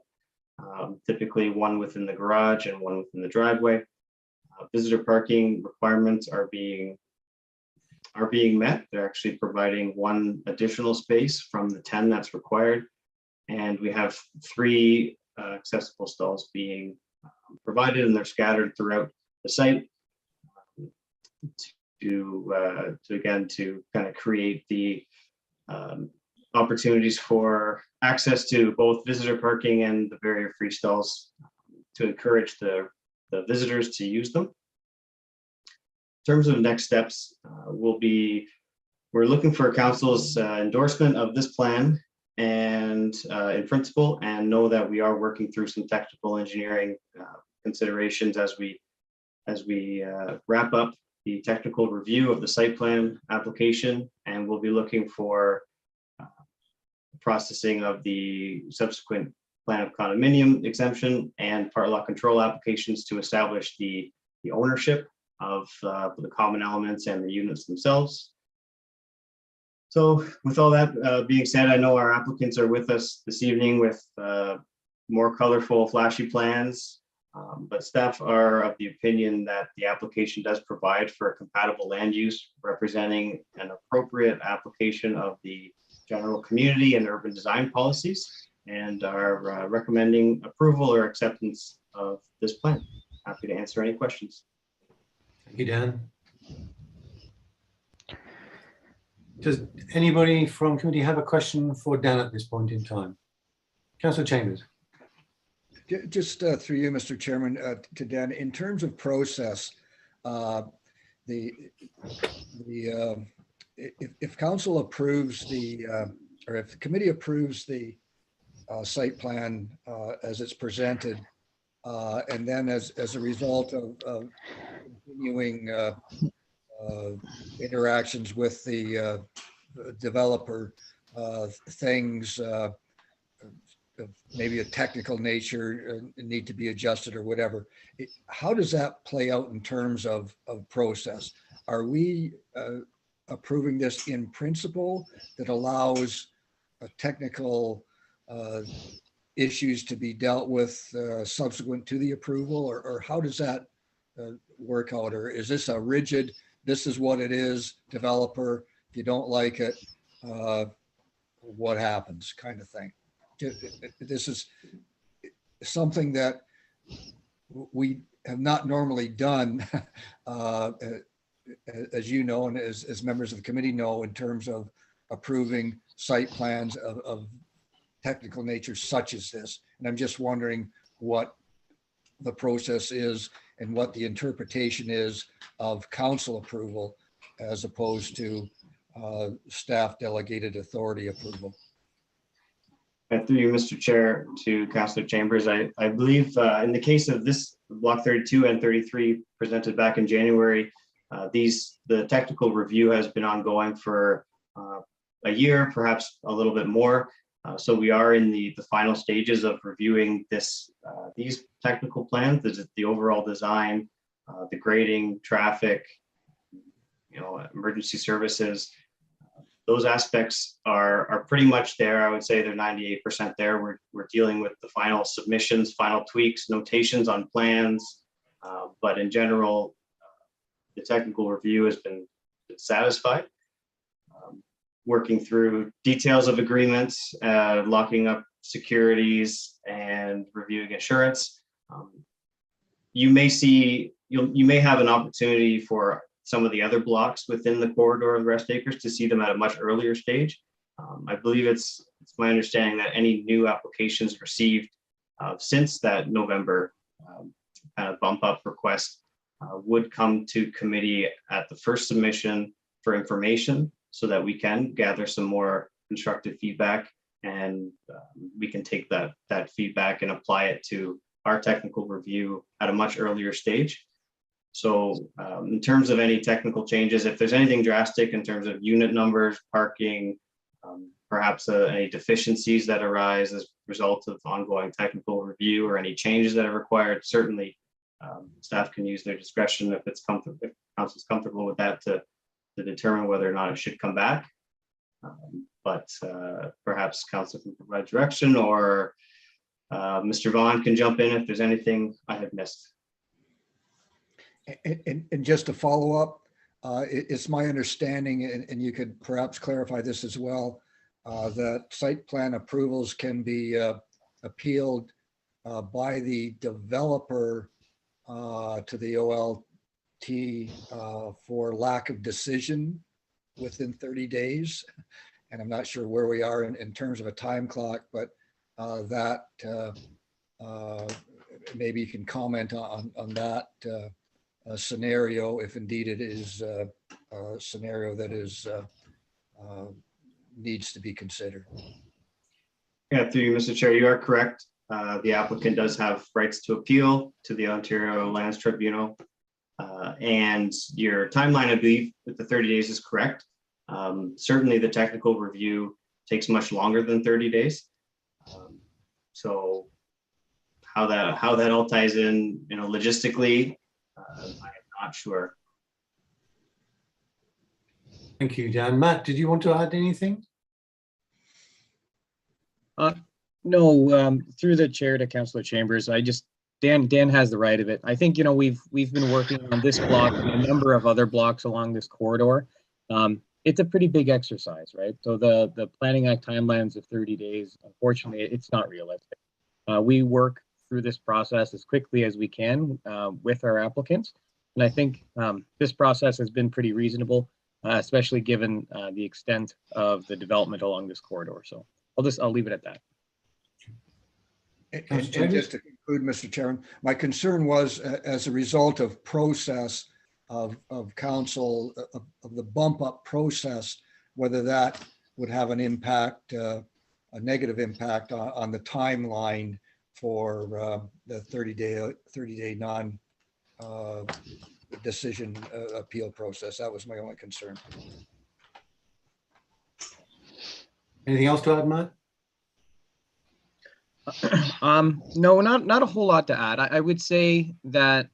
typically 1 within the garage and 1 within the driveway. Visitor parking requirements are being met. They're actually providing 1 additional space from the 10 that's required. And we have 3 accessible stalls being provided, and they're scattered throughout the site to kind of create the opportunities for access to both visitor parking and the barrier-free stalls to encourage the visitors to use them. In terms of next steps, we're looking for council's endorsement of this plan and in principle, and know that we are working through some technical engineering considerations as we wrap up the technical review of the site plan application, and we'll be looking for processing of the subsequent plan of condominium exemption and part lot control applications to establish the ownership of the common elements and the units themselves. So with all that being said, I know our applicants are with us this evening with more colorful, flashy plans, but staff are of the opinion that the application does provide for a compatible land use representing an appropriate application of the general community and urban design policies, and are recommending approval or acceptance of this plan. Happy to answer any questions. Thank you, Dan. Does anybody from committee have a question for Dan at this point in time? Councillor Chambers. Just through you, Mr. Chairman, to Dan, in terms of process, if council approves or if the committee approves the site plan as it's presented, and then as a result of continuing interactions with the developer, things maybe a technical nature need to be adjusted or whatever. How does that play out in terms of process? Are we approving this in principle that allows a technical issues to be dealt with subsequent to the approval, or how does that work out? Or is this a rigid, this is what it is, developer, if you don't like it, what happens kind of thing? This is something that we have not normally done, as you know, and as members of the committee know, in terms of approving site plans of technical nature such as this. And I'm just wondering what the process is and what the interpretation is of council approval as opposed to staff delegated authority approval. And through you, Mr. Chair, to Councillor Chambers, I believe in the case of this Block 32 and 33 presented back in January, the technical review has been ongoing for a year, perhaps a little bit more. So we are in the final stages of reviewing these technical plans, the overall design, the grading, traffic, emergency services. Those aspects are pretty much there. I would say they're 98% there. We're dealing with the final submissions, final tweaks, notations on plans. But in general, the technical review has been satisfied. Working through details of agreements, locking up securities, and reviewing assurance. You may have an opportunity for some of the other blocks within the corridor of the rest acres to see them at a much earlier stage. I believe it's my understanding that any new applications received since that November kind of bump up request would come to committee at the first submission for information so that we can gather some more constructive feedback, and we can take that feedback and apply it to our technical review at a much earlier stage. So in terms of any technical changes, if there's anything drastic in terms of unit numbers, parking, perhaps any deficiencies that arise as a result of ongoing technical review or any changes that are required, certainly staff can use their discretion if council's comfortable with that to determine whether or not it should come back. But perhaps council can provide direction, or Mr. Vaughn can jump in if there's anything I have missed. And just to follow up, it's my understanding, and you could perhaps clarify this as well, that site plan approvals can be appealed by the developer to the OLT for lack of decision within 30 days. And I'm not sure where we are in terms of a time clock, but that maybe you can comment on that scenario, if indeed it is a scenario that is needs to be considered. Yeah, through you, Mr. Chair, you are correct. The applicant does have rights to appeal to the Ontario Lands Tribunal. And your timeline, I believe, with the 30 days is correct. Certainly the technical review takes much longer than 30 days. So how that all ties in, logistically, I'm not sure. Thank you, Dan. Matt, did you want to add anything? No, through the chair to Councillor Chambers, Dan has the right of it. I think, we've been working on this block and a number of other blocks along this corridor. It's a pretty big exercise, right? So the Planning Act timelines of 30 days, unfortunately, it's not realistic. We work through this process as quickly as we can with our applicants. And I think this process has been pretty reasonable, especially given the extent of the development along this corridor. So I'll leave it at that. And just to conclude, Mr. Chairman, my concern was as a result of process of council, of the bump up process, whether that would have an impact, a negative impact on the timeline for the 30-day non-decision appeal process. That was my only concern. Anything else to add, Matt? No, not a whole lot to add. I would say that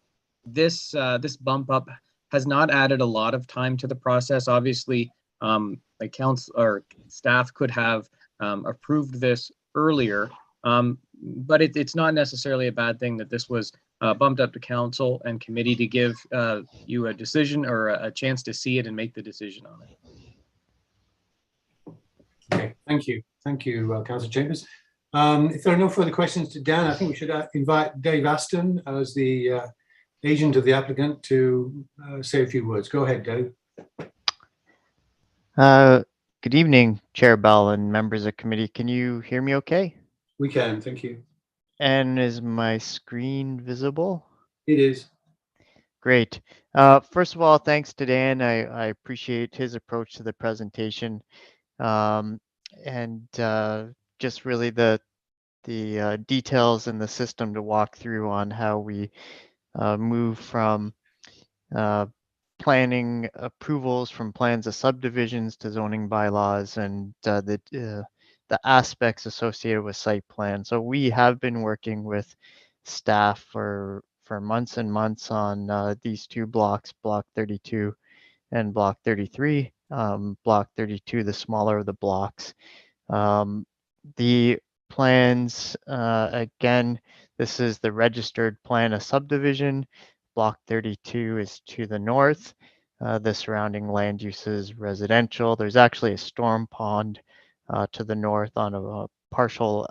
this bump up has not added a lot of time to the process. Obviously, like council or staff could have approved this earlier. but it's not necessarily a bad thing that this was bumped up to council and committee to give you a decision or a chance to see it and make the decision on it. Okay, thank you. Thank you, Councillor Chambers. If there are no further questions to Dan, I think we should invite Dave Aston as the agent of the applicant to say a few words. Go ahead, Dave. Good evening, Chair Bell and members of committee. Can you hear me okay? We can, thank you. And is my screen visible? It is. Great. First of all, thanks to Dan. I appreciate his approach to the presentation. And just really the details in the system to walk through on how we move from planning approvals from plans of subdivisions to zoning bylaws and the aspects associated with site plan. So we have been working with staff for months and months on these two blocks, block 32 and block 33. Block 32, the smaller of the blocks. The plans, again, this is the registered plan of subdivision. Block 32 is to the north. The surrounding land use is residential. There's actually a storm pond to the north on a partial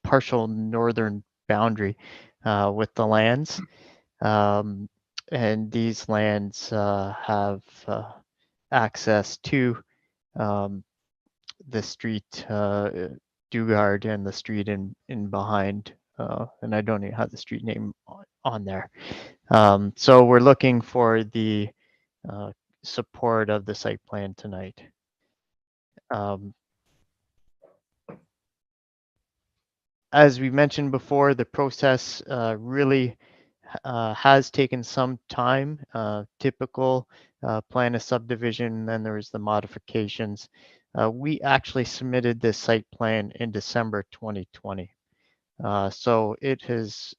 partial northern boundary with the lands. And these lands have access to the street Dugard and the street in behind, and I don't even have the street name on there. So we're looking for the support of the site plan tonight. As we mentioned before, the process really has taken some time. Typical plan of subdivision, then there was the modifications. We actually submitted this site plan in December 2020. So it has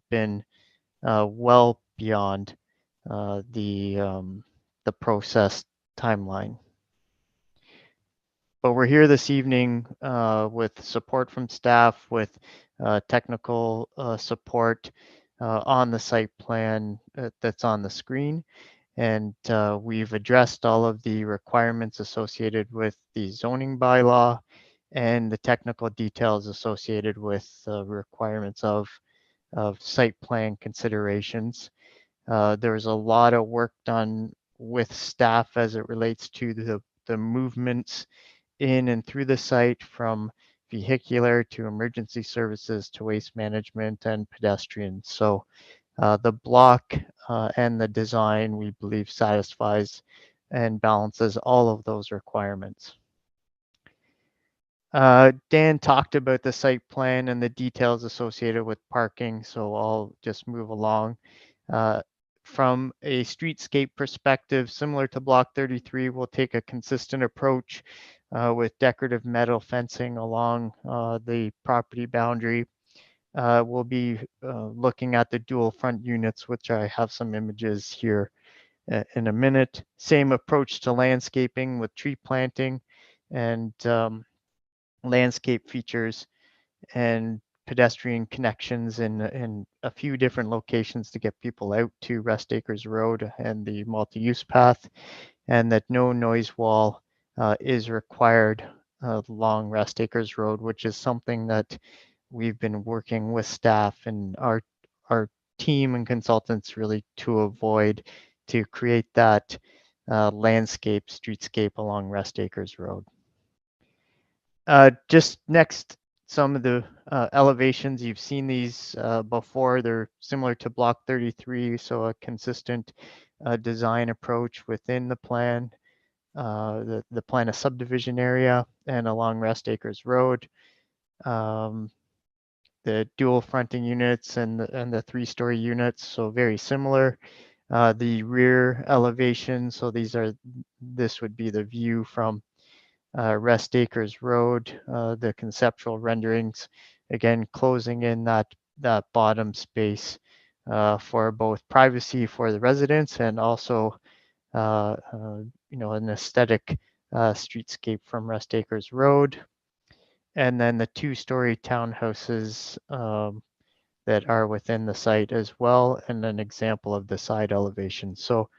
been well beyond the process timeline. But we're here this evening with support from staff, with technical support on the site plan that's on the screen. And we've addressed all of the requirements associated with the zoning bylaw and the technical details associated with requirements of site plan considerations. There was a lot of work done with staff as it relates to the movements in and through the site, from vehicular to emergency services to waste management and pedestrians. So the block and the design, we believe, satisfies and balances all of those requirements. Dan talked about the site plan and the details associated with parking, so I'll just move along. From a streetscape perspective, similar to block 33, we'll take a consistent approach with decorative metal fencing along the property boundary. We'll be looking at the dual front units, which I have some images here in a minute. Same approach to landscaping with tree planting and landscape features and pedestrian connections in a few different locations to get people out to Rest Acres Road and the multi-use path, and that no noise wall is required along Rest Acres Road, which is something that we've been working with staff and our team and consultants really to avoid, to create that landscape, streetscape along Rest Acres Road. Just next, some of the elevations. You've seen these before. They're similar to block 33, so a consistent design approach within the plan, the plan of subdivision area and along Rest Acres Road. The dual fronting units and the three-story units, so very similar. The rear elevation, so this would be the view from Rest Acres Road, the conceptual renderings, again closing in that bottom space for both privacy for the residents and also an aesthetic streetscape from Rest Acres Road. and then the 2-story townhouses that are within the site as well, and an example of the side elevation. So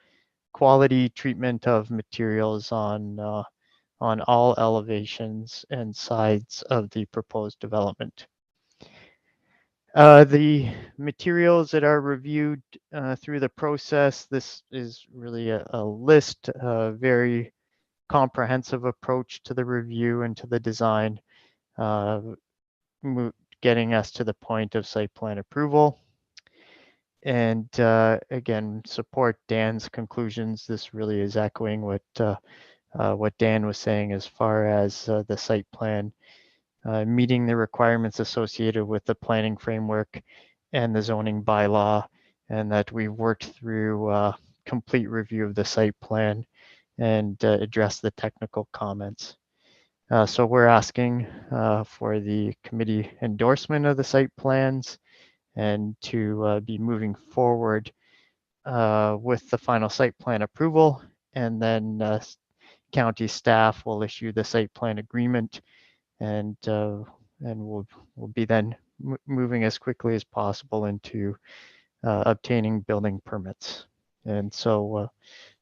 quality treatment of materials on all elevations and sides of the proposed development. The materials that are reviewed through the process, this is really a list, a very comprehensive approach to the review and to the design, getting us to the point of site plan approval. And again, support Dan's conclusions. This really is echoing what Dan was saying as far as the site plan meeting the requirements associated with the planning framework and the zoning bylaw, and that we've worked through complete review of the site plan and address the technical comments. So we're asking for the committee endorsement of the site plans and to be moving forward with the final site plan approval, and then county staff will issue the site plan agreement, and we'll be then moving as quickly as possible into obtaining building permits. And so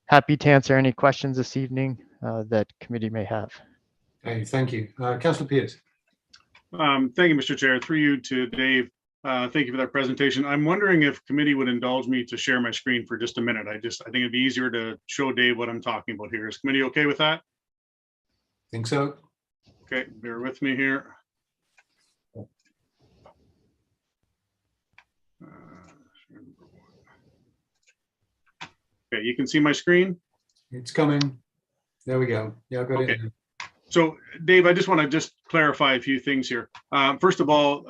happy to answer any questions this evening that committee may have. Okay, thank you. Councillor Pierce. Thank you, Mr. Chair. Through you to Dave. Thank you for that presentation. I'm wondering if committee would indulge me to share my screen for just a minute. I think it'd be easier to show Dave what I'm talking about here. Is committee okay with that? Think so. Okay, bear with me here. Okay, you can see my screen? It's coming. There we go. Yeah, I've got it. So Dave, I just want to clarify a few things here. First of all,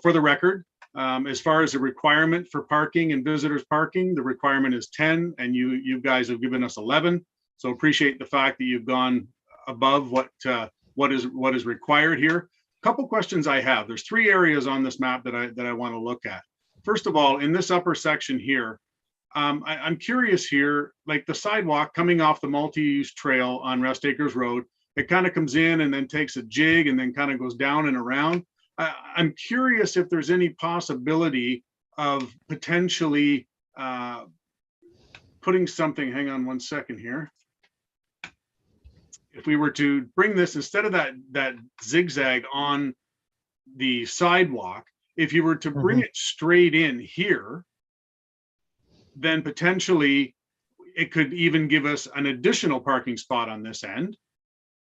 for the record, as far as the requirement for parking and visitors parking, the requirement is 10, and you guys have given us 11. So appreciate the fact that you've gone above what is required here. A couple questions I have. There's 3 areas on this map that I want to look at. First of all, in this upper section here, I'm curious here, like the sidewalk coming off the multi-use trail on Rest Acres Road, it kind of comes in and then takes a jig and then kind of goes down and around. I'm curious if there's any possibility of potentially putting something, hang on one second here. If we were to bring this, instead of that zigzag on the sidewalk, if you were to bring it straight in here, then potentially it could even give us an additional parking spot on this end.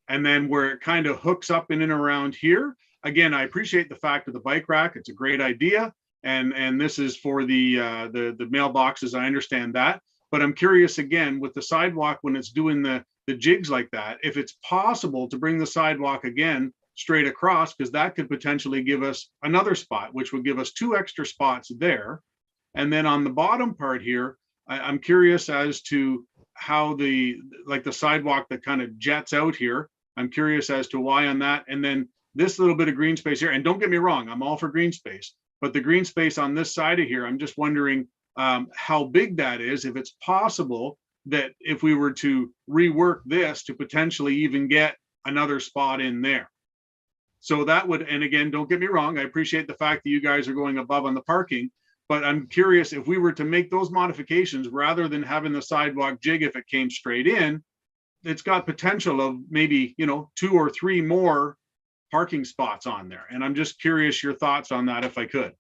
And then where it kind of hooks up in and around here, again, I appreciate the fact of the bike rack. It's a great idea. And this is for the mailboxes. I understand that. But I'm curious again with the sidewalk when it's doing the jigs like that, if it's possible to bring the sidewalk again straight across, because that could potentially give us another spot, which would give us 2 extra spots there. And then on the bottom part here, I'm curious as to how the sidewalk that kind of jets out here, I'm curious as to why on that. And then this little bit of green space here, and don't get me wrong, I'm all for green space, but the green space on this side of here, I'm just wondering how big that is, if it's possible that if we were to rework this to potentially even get another spot in there. So that would, and again, don't get me wrong, I appreciate the fact that you guys are going above on the parking, but I'm curious if we were to make those modifications rather than having the sidewalk jig, if it came straight in, it's got potential of maybe, 2 or 3 more parking spots on there. And I'm just curious your thoughts on that, if I could.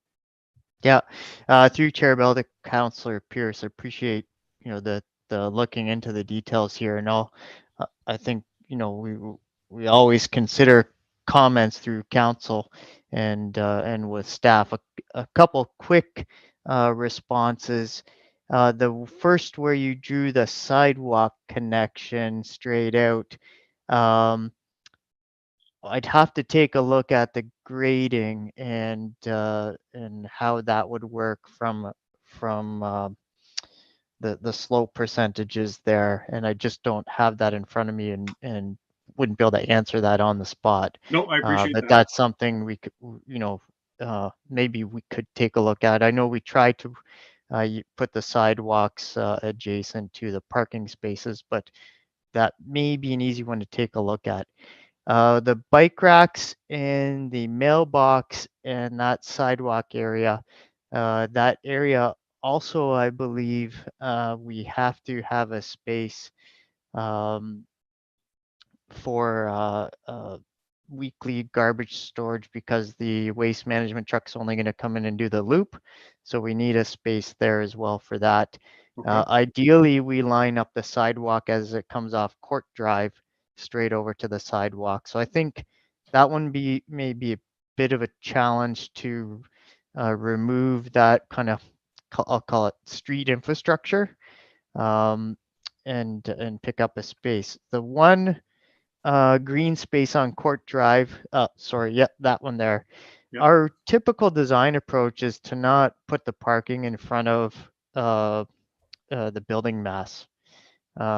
Yeah, through Chair Bell to Councillor Pierce, I appreciate, the looking into the details here. And I think, we always consider comments through council and with staff. A couple quick responses. The first, where you drew the sidewalk connection straight out, I'd have to take a look at the grading and how that would work from the slope percentages there, and I just don't have that in front of me and wouldn't be able to answer that on the spot. No, I appreciate but that. that's something we could, maybe we could take a look at. I know we tried to put the sidewalks adjacent to the parking spaces, but that may be an easy one to take a look at. The bike racks in the mailbox and that sidewalk area, that area also, I believe, we have to have a space for weekly garbage storage because the waste management truck's only going to come in and do the loop. So we need a space there as well for that. Ideally, we line up the sidewalk as it comes off Court Drive straight over to the sidewalk. So I think that one may be a bit of a challenge to remove that kind of, I'll call it street infrastructure, and pick up a space. The one green space on Court Drive, sorry, yeah, that one there. Yep. Our typical design approach is to not put the parking in front of the building mass.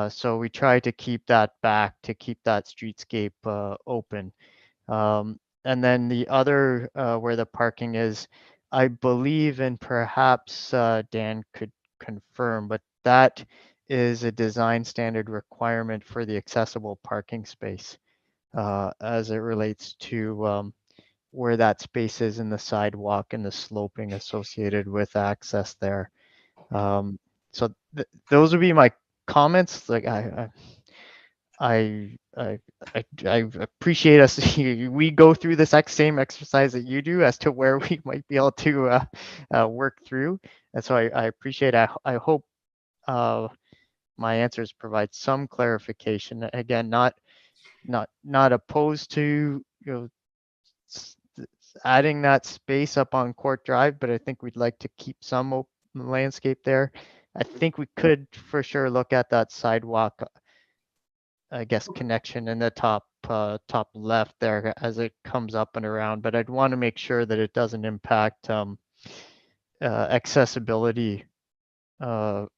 So we try to keep that back to keep that streetscape open. And then the other where the parking is, I believe, and perhaps Dan could confirm, but that is a design standard requirement for the accessible parking space as it relates to where that space is in the sidewalk and the sloping associated with access there. So those would be my comments. Like I appreciate us. We go through this same exercise that you do as to where we might be able to work through, and so I appreciate. I hope my answers provide some clarification. Again, not opposed to adding that space up on Court Drive, but I think we'd like to keep some open landscape there. I think we could for sure look at that sidewalk, I guess, connection in the top left there as it comes up and around, but I'd want to make sure that it doesn't impact accessibility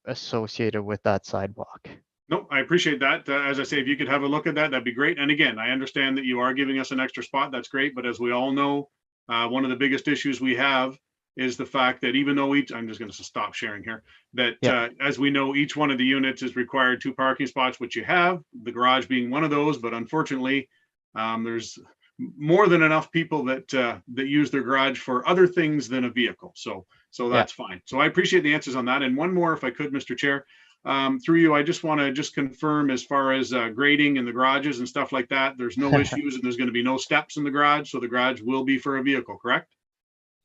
associated with that sidewalk. No, I appreciate that. As I say, if you could have a look at that, that'd be great. And again, I understand that you are giving us an extra spot. That's great. But as we all know, one of the biggest issues we have is the fact that even though I'm just going to stop sharing here, that as we know, each one of the units is required 2 parking spots, which you have, the garage being one of those. But unfortunately, there's more than enough people that that use their garage for other things than a vehicle. So that's fine. So I appreciate the answers on that. And one more, if I could, Mr. Chair. Through you, I just want to confirm as far as grading in the garages and stuff like that, there's no issues and there's going to be no steps in the garage. So the garage will be for a vehicle, correct?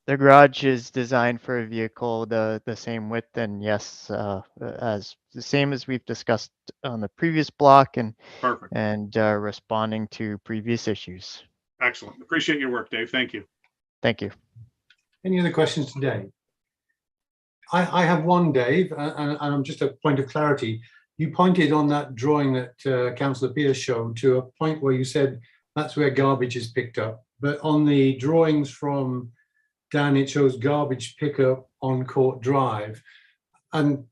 The garage is designed for a vehicle, the same width, and yes, as the same as we've discussed on the previous block, and perfect, and responding to previous issues. Excellent. Appreciate your work, Dave. Thank you. Thank you. Any other questions today? I have one, Dave, and just a point of clarity. You pointed on that drawing that Councillor Pierce showed to a point where you said that's where garbage is picked up. But on the drawings from Dan, it shows garbage pickup on Court Drive. And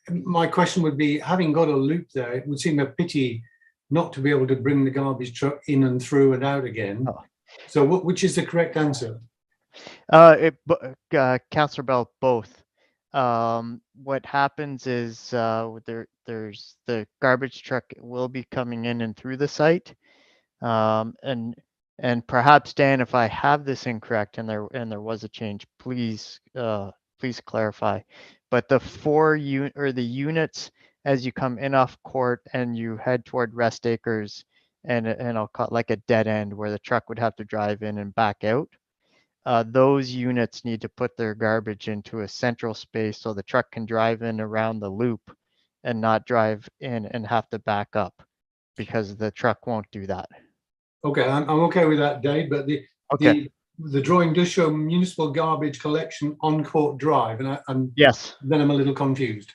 my question would be, having got a loop there, it would seem a pity not to be able to bring the garbage truck in and through and out again. So which is the correct answer? Councillor Bell, both. What happens is there's the garbage truck will be coming in and through the site, and perhaps, Dan, if I have this incorrect and there was a change, please clarify. But the the units as you come in off Court and you head toward Rest Acres, and I'll call it like a dead end where the truck would have to drive in and back out. Those units need to put their garbage into a central space so the truck can drive in around the loop and not drive in and have to back up, because the truck won't do that. Okay, I'm okay with that, Dave, but the drawing does show municipal garbage collection on Court Drive, and yes, then I'm a little confused.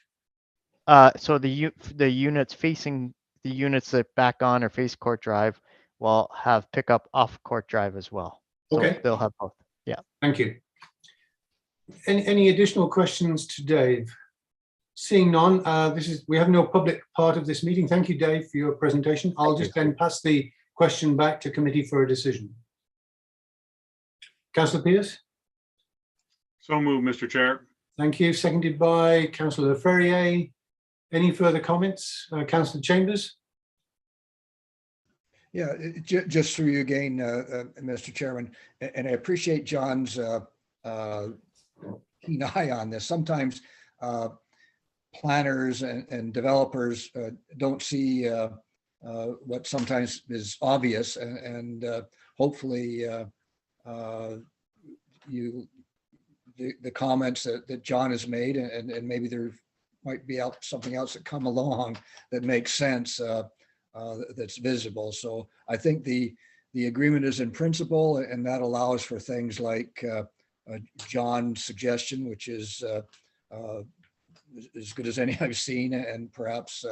So the units facing the units that back on or face Court Drive will have pickup off Court Drive as well. So okay, they'll have both. Yeah. Thank you. Any additional questions to Dave? Seeing none, we have no public part of this meeting. Thank you, Dave, for your presentation. I'll just then pass the question back to committee for a decision. Councillor Pierce? So moved, Mr. Chair. Thank you. Seconded by Councillor Ferrier. Any further comments? Councillor Chambers? Yeah, just through you again, Mr. Chairman, and I appreciate John's keen eye on this. Sometimes planners and developers don't see what sometimes is obvious, and hopefully the comments that John has made, and maybe there might be something else that come along that makes sense, that's visible. So I think the agreement is in principle, and that allows for things like John's suggestion, which is as good as any I've seen, and perhaps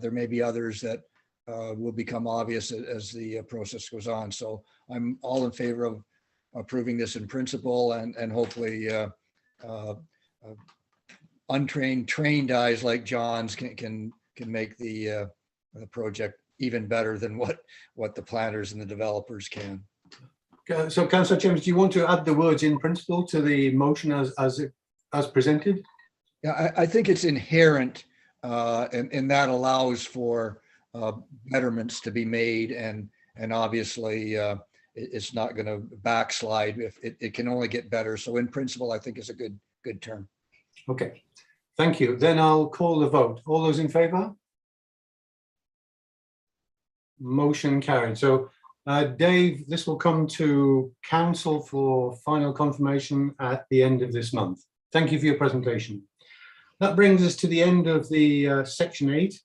there may be others that will become obvious as the process goes on. So I'm all in favor of approving this in principle, and hopefully untrained, trained eyes like John's can make the project even better than what the planners and the developers can. So, Councillor James, do you want to add the words "in principle" to the motion as presented? Yeah, I think it's inherent, and that allows for betterments to be made, and obviously it's not going to backslide. If it can only get better. So in principle, I think is a good term. Okay, thank you. Then I'll call the vote. All those in favour? Motion carried. So Dave, this will come to council for final confirmation at the end of this month. Thank you for your presentation. That brings us to the end of the section 8.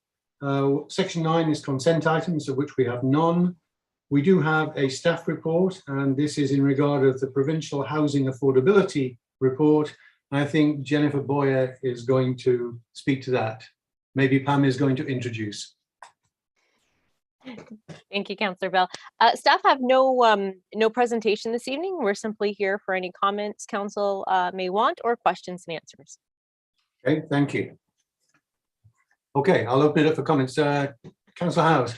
Section 9 is consent items, of which we have none. We do have a staff report, and this is in regard of the Provincial Housing Affordability Report. I think Jennifer Boyer is going to speak to that. Maybe Pam is going to introduce. Thank you, Councillor Bell. Staff have no presentation this evening. We're simply here for any comments council may want, or questions and answers. Okay, thank you. Okay, I'll open it up for comments. Councillor Howes.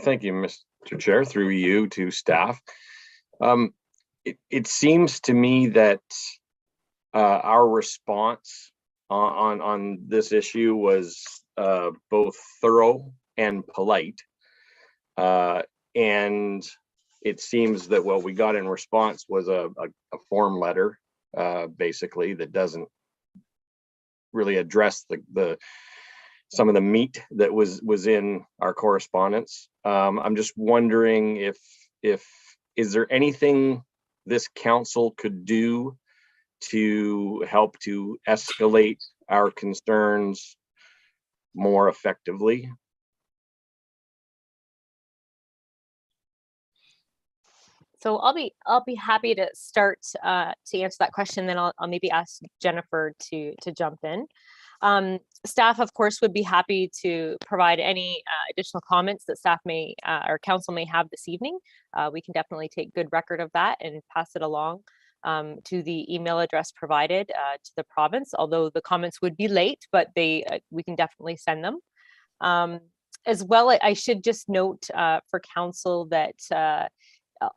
Thank you, Mr. Chair, through you to staff. It seems to me that our response on this issue was both thorough and polite. And it seems that what we got in response was a form letter, basically, that doesn't really address some of the meat that was in our correspondence. I'm just wondering is there anything this council could do to help to escalate our concerns more effectively? So I'll be happy to start to answer that question. Then I'll maybe ask Jennifer to jump in. Staff, of course, would be happy to provide any additional comments that staff may or council may have this evening. We can definitely take good record of that and pass it along to the email address provided to the province, although the comments would be late, but we can definitely send them. As well, I should just note for council that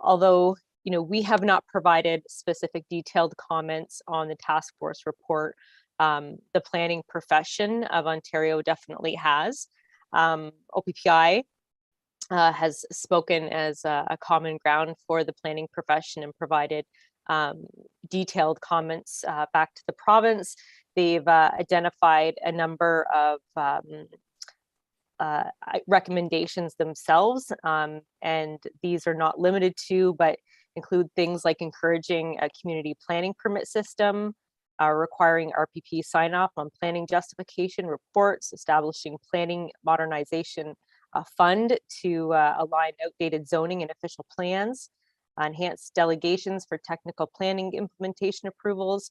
although we have not provided specific detailed comments on the task force report, the planning profession of Ontario definitely has. OPPI has spoken as a common ground for the planning profession and provided detailed comments back to the province. They've identified a number of recommendations themselves, and these are not limited to, but include things like encouraging a community planning permit system, requiring RPP sign off on planning justification reports, establishing planning modernization fund to align outdated zoning and official plans, enhanced delegations for technical planning implementation approvals,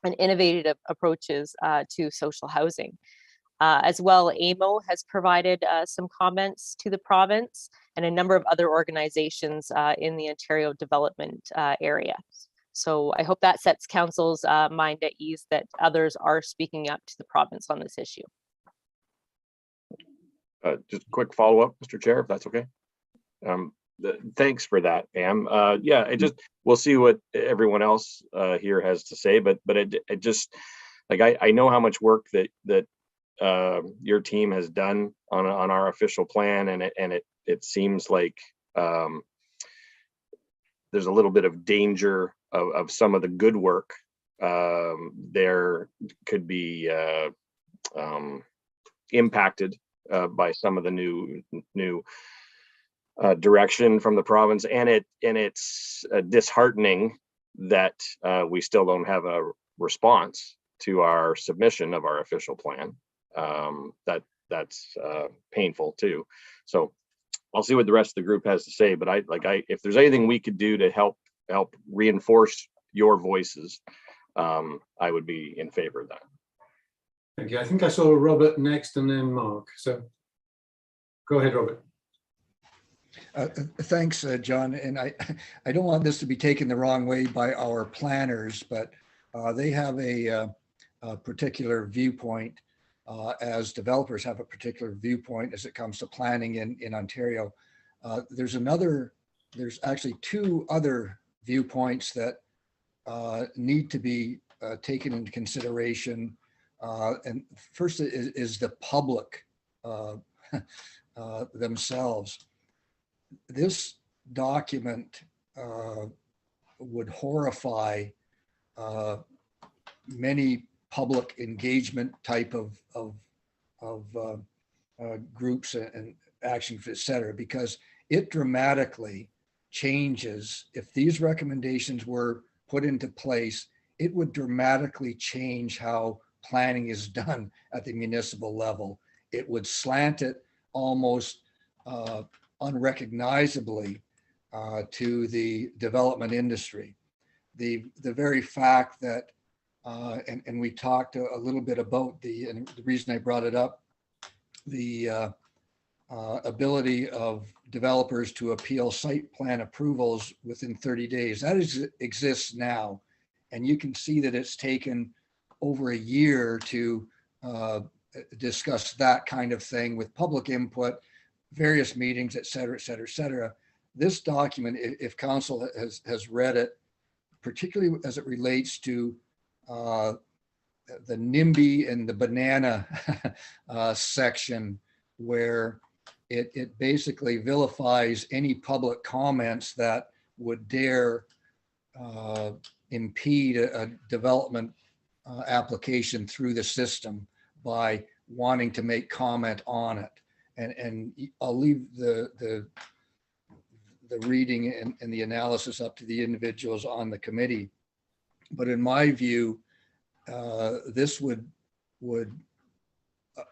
and innovative approaches to social housing. As well, AMO has provided some comments to the province, and a number of other organizations in the Ontario development area. So I hope that sets council's mind at ease that others are speaking up to the province on this issue. Just a quick follow-up, Mr. Chair, if that's okay. Thanks for that, Pam. Yeah, we'll see what everyone else here has to say, but it just, like, I know how much work that your team has done on our official plan, and it it seems like there's a little bit of danger of some of the good work there could be impacted by some of the new direction from the province, and it's disheartening that we still don't have a response to our submission of our official plan. That's painful too. So I'll see what the rest of the group has to say, but if there's anything we could do to help reinforce your voices, I would be in favor of that. Thank you. I think I saw Robert next and then Mark. So go ahead, Robert. Thanks, John. And I don't want this to be taken the wrong way by our planners, but they have a particular viewpoint, as developers have a particular viewpoint as it comes to planning in Ontario. There's actually two other viewpoints that need to be taken into consideration. And first is the public themselves. This document would horrify many public engagement type of groups and actions, et cetera, because it dramatically changes. If these recommendations were put into place, it would dramatically change how planning is done at the municipal level. It would slant it almost unrecognizably to the development industry. The very fact that, and we talked a little bit about and the reason I brought it up, the ability of developers to appeal site plan approvals within 30 days. That exists now. And you can see that it's taken over a year to discuss that kind of thing with public input, various meetings, et cetera, et cetera, et cetera. This document, if council has read it, particularly as it relates to the NIMBY and the banana section, where it basically vilifies any public comments that would dare impede a development application through the system by wanting to make comment on it. And I'll leave the reading and the analysis up to the individuals on the committee. But in my view, this would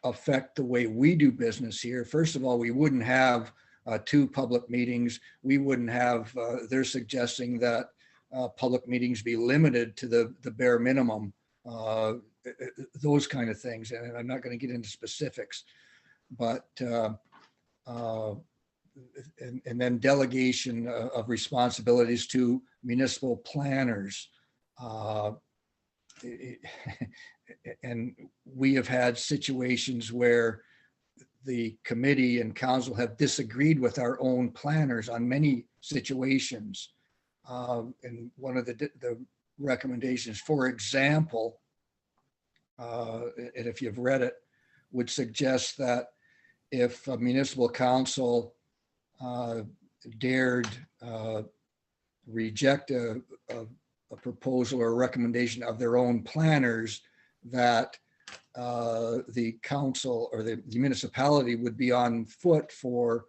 affect the way we do business here. First of all, we wouldn't have 2 public meetings. We wouldn't have, they're suggesting that public meetings be limited to the bare minimum, those kind of things. And I'm not going to get into specifics, but and then delegation of responsibilities to municipal planners. And we have had situations where the committee and council have disagreed with our own planners on many situations. And one of the recommendations, for example, and if you've read it, would suggest that if a municipal council dared reject a proposal or a recommendation of their own planners, that the council or the municipality would be on foot for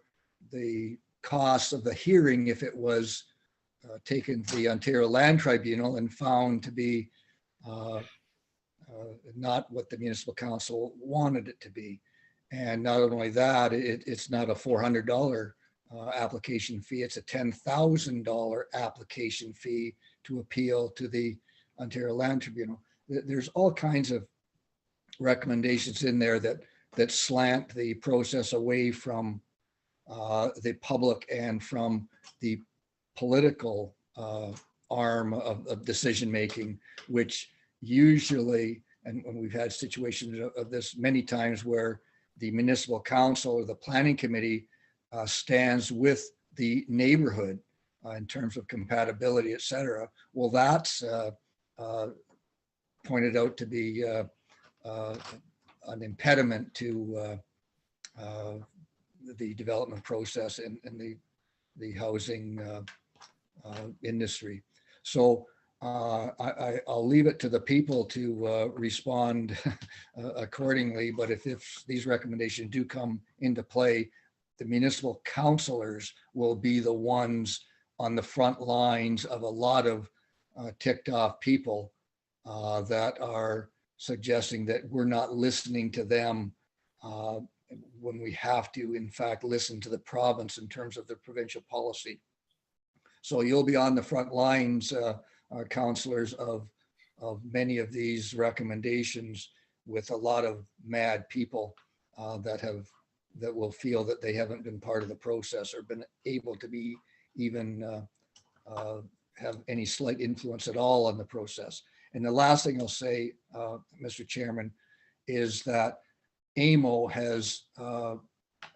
the cost of the hearing if it was taken to the Ontario Land Tribunal and found to be not what the municipal council wanted it to be. And not only that, it's not a $400 application fee, it's a $10,000 application fee to appeal to the Ontario Land Tribunal. There's all kinds of recommendations in there that slant the process away from the public and from the political arm of decision making, which usually, and when we've had situations of this many times, where the municipal council or the planning committee stands with the neighborhood in terms of compatibility, et cetera. Well, that's pointed out to be an impediment to the development process and the housing industry. So I'll leave it to the people to respond accordingly. But if these recommendations do come into play, the municipal councilors will be the ones on the front lines of a lot of ticked off people that are suggesting that we're not listening to them when we have to, in fact, listen to the province in terms of the provincial policy. So you'll be on the front lines, councillors, of many of these recommendations, with a lot of mad people that will feel that they haven't been part of the process or been able to be even have any slight influence at all on the process. And the last thing I'll say, Mr. Chairman, is that AMO has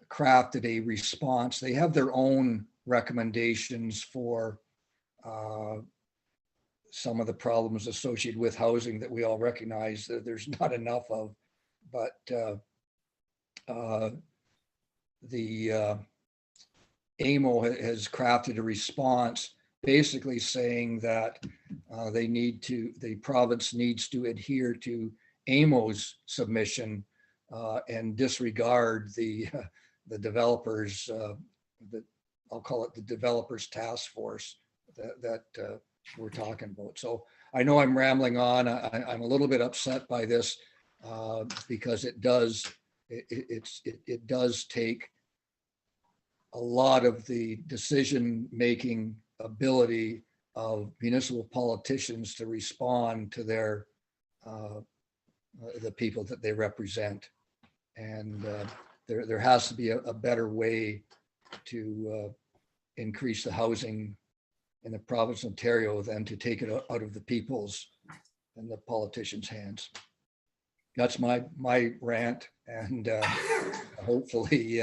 crafted a response. They have their own recommendations for some of the problems associated with housing that we all recognize that there's not enough of, but the AMO has crafted a response basically saying that the province needs to adhere to AMO's submission and disregard the developers, I'll call it the developers task force that we're talking about. So I know I'm rambling on. I'm a little bit upset by this because it does take a lot of the decision-making ability of municipal politicians to respond to their the people that they represent. And there has to be a better way to increase the housing in the province of Ontario than to take it out of the people's and the politicians' hands. That's my rant, and hopefully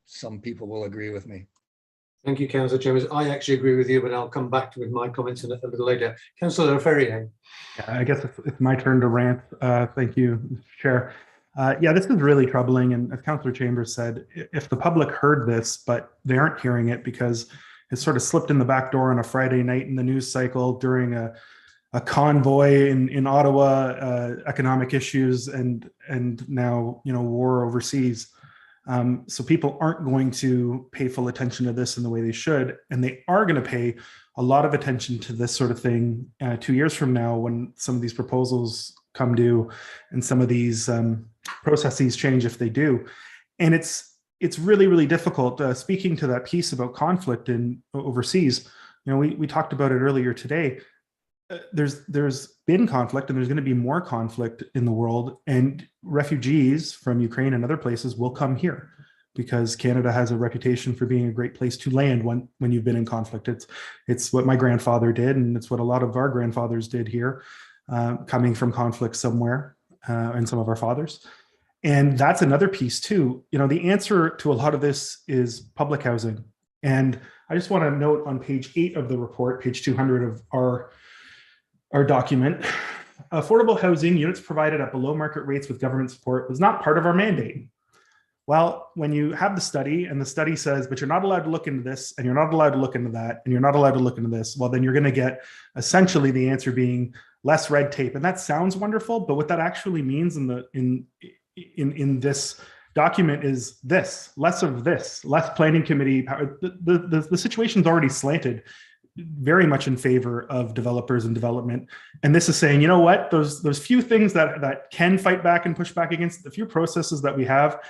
some people will agree with me. Thank you, Councillor Chambers. I actually agree with you, but I'll come back with my comments a little later. Councillor Ferrier. Yeah, I guess it's my turn to rant. Thank you, Mr. Chair. Yeah, this is really troubling. And as Councillor Chambers said, if the public heard this, but they aren't hearing it because it sort of slipped in the back door on a Friday night in the news cycle during a convoy in Ottawa, economic issues, and now, you know, war overseas. So people aren't going to pay full attention to this in the way they should, and they are going to pay a lot of attention to this sort of thing 2 years from now when some of these proposals come due and some of these processes change if they do. And it's really, really difficult. Speaking to that piece about conflict in overseas, you know, we talked about it earlier today. There's been conflict, and there's going to be more conflict in the world, and refugees from Ukraine and other places will come here because Canada has a reputation for being a great place to land when you've been in conflict. It's what my grandfather did, and it's what a lot of our grandfathers did here, coming from conflict somewhere, and some of our fathers. And that's another piece too. You know, the answer to a lot of this is public housing. And I just want to note on page 8 of the report, page 200 of our document, affordable housing units provided at below market rates with government support was not part of our mandate. Well, when you have the study and the study says, but you're not allowed to look into this, and you're not allowed to look into that, and you're not allowed to look into this, well, then you're going to get essentially the answer being less red tape. And that sounds wonderful, but what that actually means in this document is this: less of this, less planning committee power. The situation's already slanted very much in favor of developers and development. And this is saying, you know what, those few things that can fight back and push back against the few processes that we have.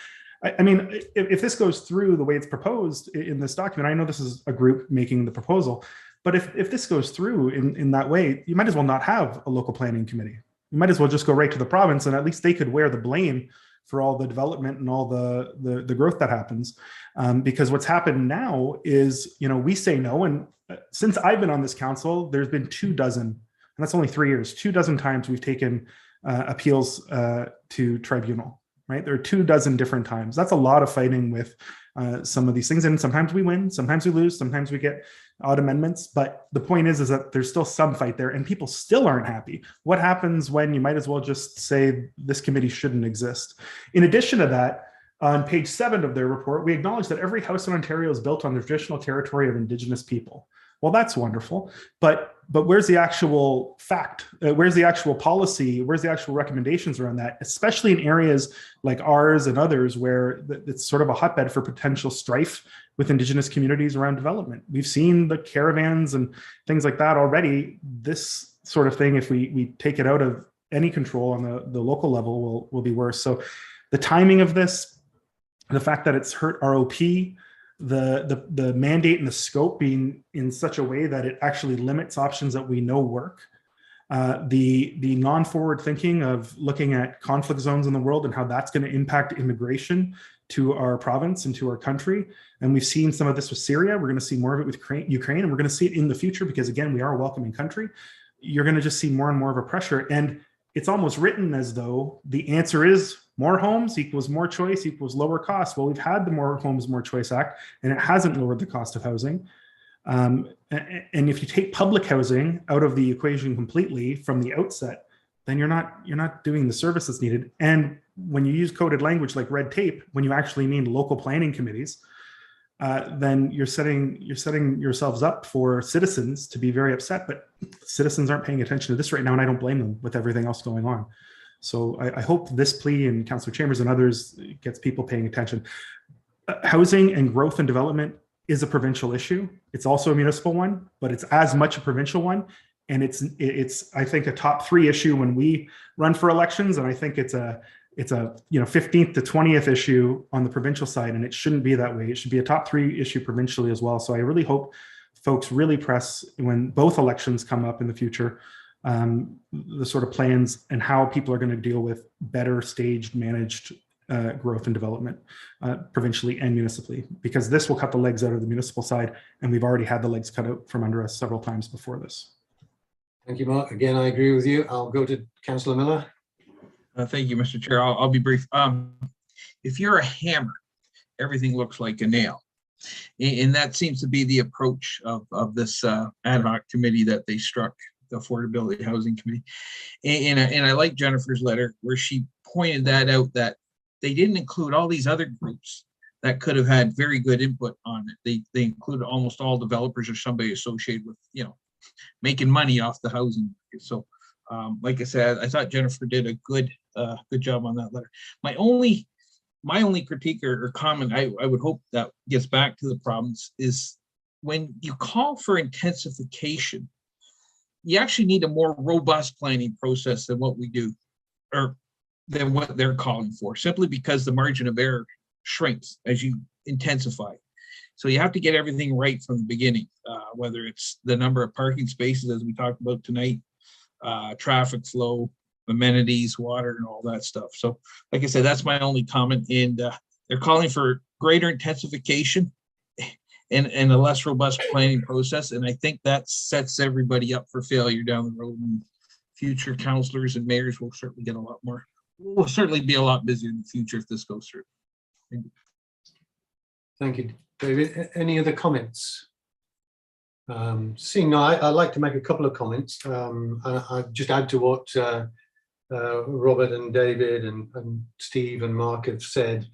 I mean, if this goes through the way it's proposed in this document, I know this is a group making the proposal, but if this goes through in that way, you might as well not have a local planning committee. You might as well just go right to the province, and at least they could wear the blame for all the development and all the growth that happens. Because what's happened now is, you know, we say no. And since I've been on this council, there's been 24, and that's only 3 years, 24 times we've taken appeals to tribunal, right? There are 24 different times. That's a lot of fighting with some of these things. And sometimes we win, sometimes we lose, sometimes we get odd amendments. But the point is that there's still some fight there, and people still aren't happy. What happens when you might as well just say this committee shouldn't exist? In addition to that, On page 7 of their report, we acknowledge that every house in Ontario is built on the traditional territory of Indigenous people. Well, that's wonderful, but where's the actual fact? Where's the actual policy? Where's the actual recommendations around that? Especially in areas like ours and others where it's sort of a hotbed for potential strife with Indigenous communities around development. We've seen the caravans and things like that already. This sort of thing, if we take it out of any control on the local level, will be worse. So the timing of this, the fact that it's hurt ROP, the mandate and the scope being in such a way that it actually limits options that we know work. The non-forward thinking of looking at conflict zones in the world and how that's going to impact immigration to our province and to our country. And we've seen some of this with Syria. We're going to see more of it with Ukraine, and we're going to see it in the future because, again, we are a welcoming country. You're going to just see more and more of a pressure. And it's almost written as though the answer is more homes equals more choice equals lower cost. Well, we've had the More Homes, More Choice Act, and it hasn't lowered the cost of housing. And if you take public housing out of the equation completely from the outset, then you're not doing the service that's needed. And when you use coded language like red tape, when you actually mean local planning committees, then you're setting yourselves up for citizens to be very upset. But citizens aren't paying attention to this right now, and I don't blame them with everything else going on. So I hope this plea and Councillor Chambers and others gets people paying attention. Housing and growth and development is a provincial issue. It's also a municipal one, but it's as much a provincial one. And it's I think a top 3 issue when we run for elections. And I think it's a 15th to 20th issue on the provincial side, and it shouldn't be that way. It should be a top 3 issue provincially as well. So I really hope folks really press when both elections come up in the future, the sort of plans and how people are going to deal with better staged, managed growth and development provincially and municipally, because this will cut the legs out of the municipal side, and we've already had the legs cut out from under us several times before this. Thank you, Mark. Again, I agree with you. I'll go to Councillor Miller. Thank you, Mr. Chair. I'll be brief. If you're a hammer, everything looks like a nail. And that seems to be the approach of this ad hoc committee that they struck, the Affordability Housing Committee. And I like Jennifer's letter where she pointed that out, that they didn't include all these other groups that could have had very good input on it. They included almost all developers or somebody associated with, making money off the housing market. So like I said, I thought Jennifer did a good job on that letter. My only critique or comment I would hope that gets back to the province is when you call for intensification, you actually need a more robust planning process than what we do, or than what they're calling for, simply because the margin of error shrinks as you intensify. So you have to get everything right from the beginning, whether it's the number of parking spaces, as we talked about tonight, traffic flow, amenities, water, and all that stuff. So like I said, that's my only comment. And they're calling for greater intensification and a less robust planning process. And I think that sets everybody up for failure down the road. And future councillors and mayors will certainly get a lot more. We'll certainly be a lot busier in the future if this goes through. Thank you. Thank you, David. Any other comments? Seeing no, I'd like to make a couple of comments. I'll just add to what Robert and David and Steve and Mark have said.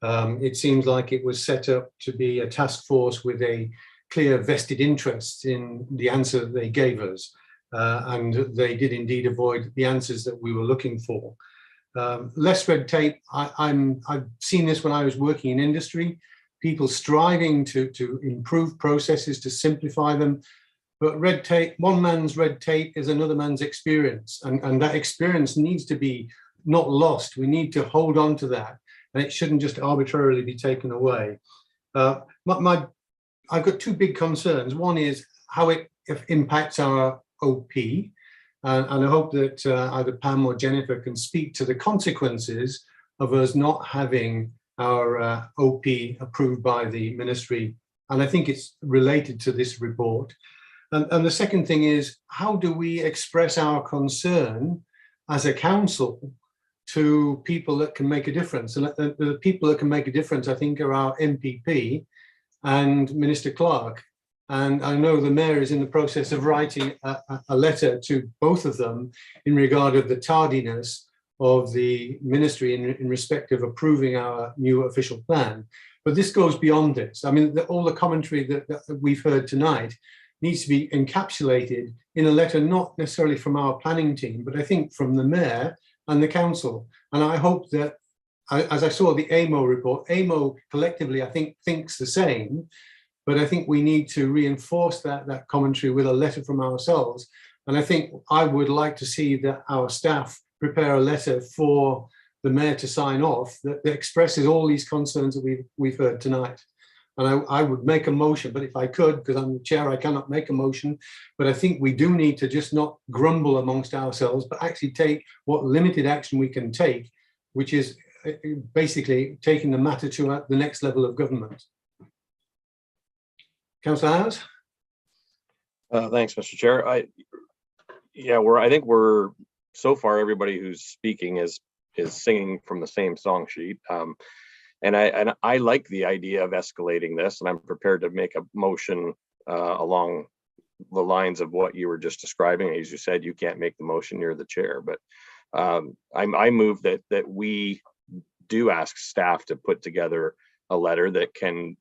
It seems like it was set up to be a task force with a clear vested interest in the answer that they gave us. And they did indeed avoid the answers that we were looking for. Less red tape. I've seen this when I was working in industry. People striving to improve processes, to simplify them. But red tape, one man's red tape is another man's experience. And that experience needs to be not lost. We need to hold on to that. And it shouldn't just arbitrarily be taken away. I've got 2 big concerns. One is how it impacts our OP. And I hope that either Pam or Jennifer can speak to the consequences of us not having our OP approved by the ministry. And I think it's related to this report. And the second thing is, how do we express our concern as a council to people that can make a difference? And the people that can make a difference, I think, are our MPP and Minister Clark. And I know the mayor is in the process of writing a letter to both of them in regard of the tardiness of the ministry in respect of approving our new official plan. But this goes beyond this. I mean, all the commentary that we've heard tonight needs to be encapsulated in a letter, not necessarily from our planning team, but I think from the mayor and the council. And I hope that, as I saw the AMO report, AMO collectively, I think, thinks the same, but I think we need to reinforce that commentary with a letter from ourselves. And I think I would like to see that our staff prepare a letter for the mayor to sign off that expresses all these concerns that we've heard tonight. And I would make a motion, but if I could, because I'm the chair, I cannot make a motion, but I think we do need to just not grumble amongst ourselves, but actually take what limited action we can take, which is basically taking the matter to the next level of government. Councillor Howes? Thanks, Mr. Chair. I think we're so far everybody who's speaking is singing from the same song sheet. And I like the idea of escalating this, and I'm prepared to make a motion along the lines of what you were just describing. As you said, you can't make the motion, you're the chair, but I move that we do ask staff to put together a letter that can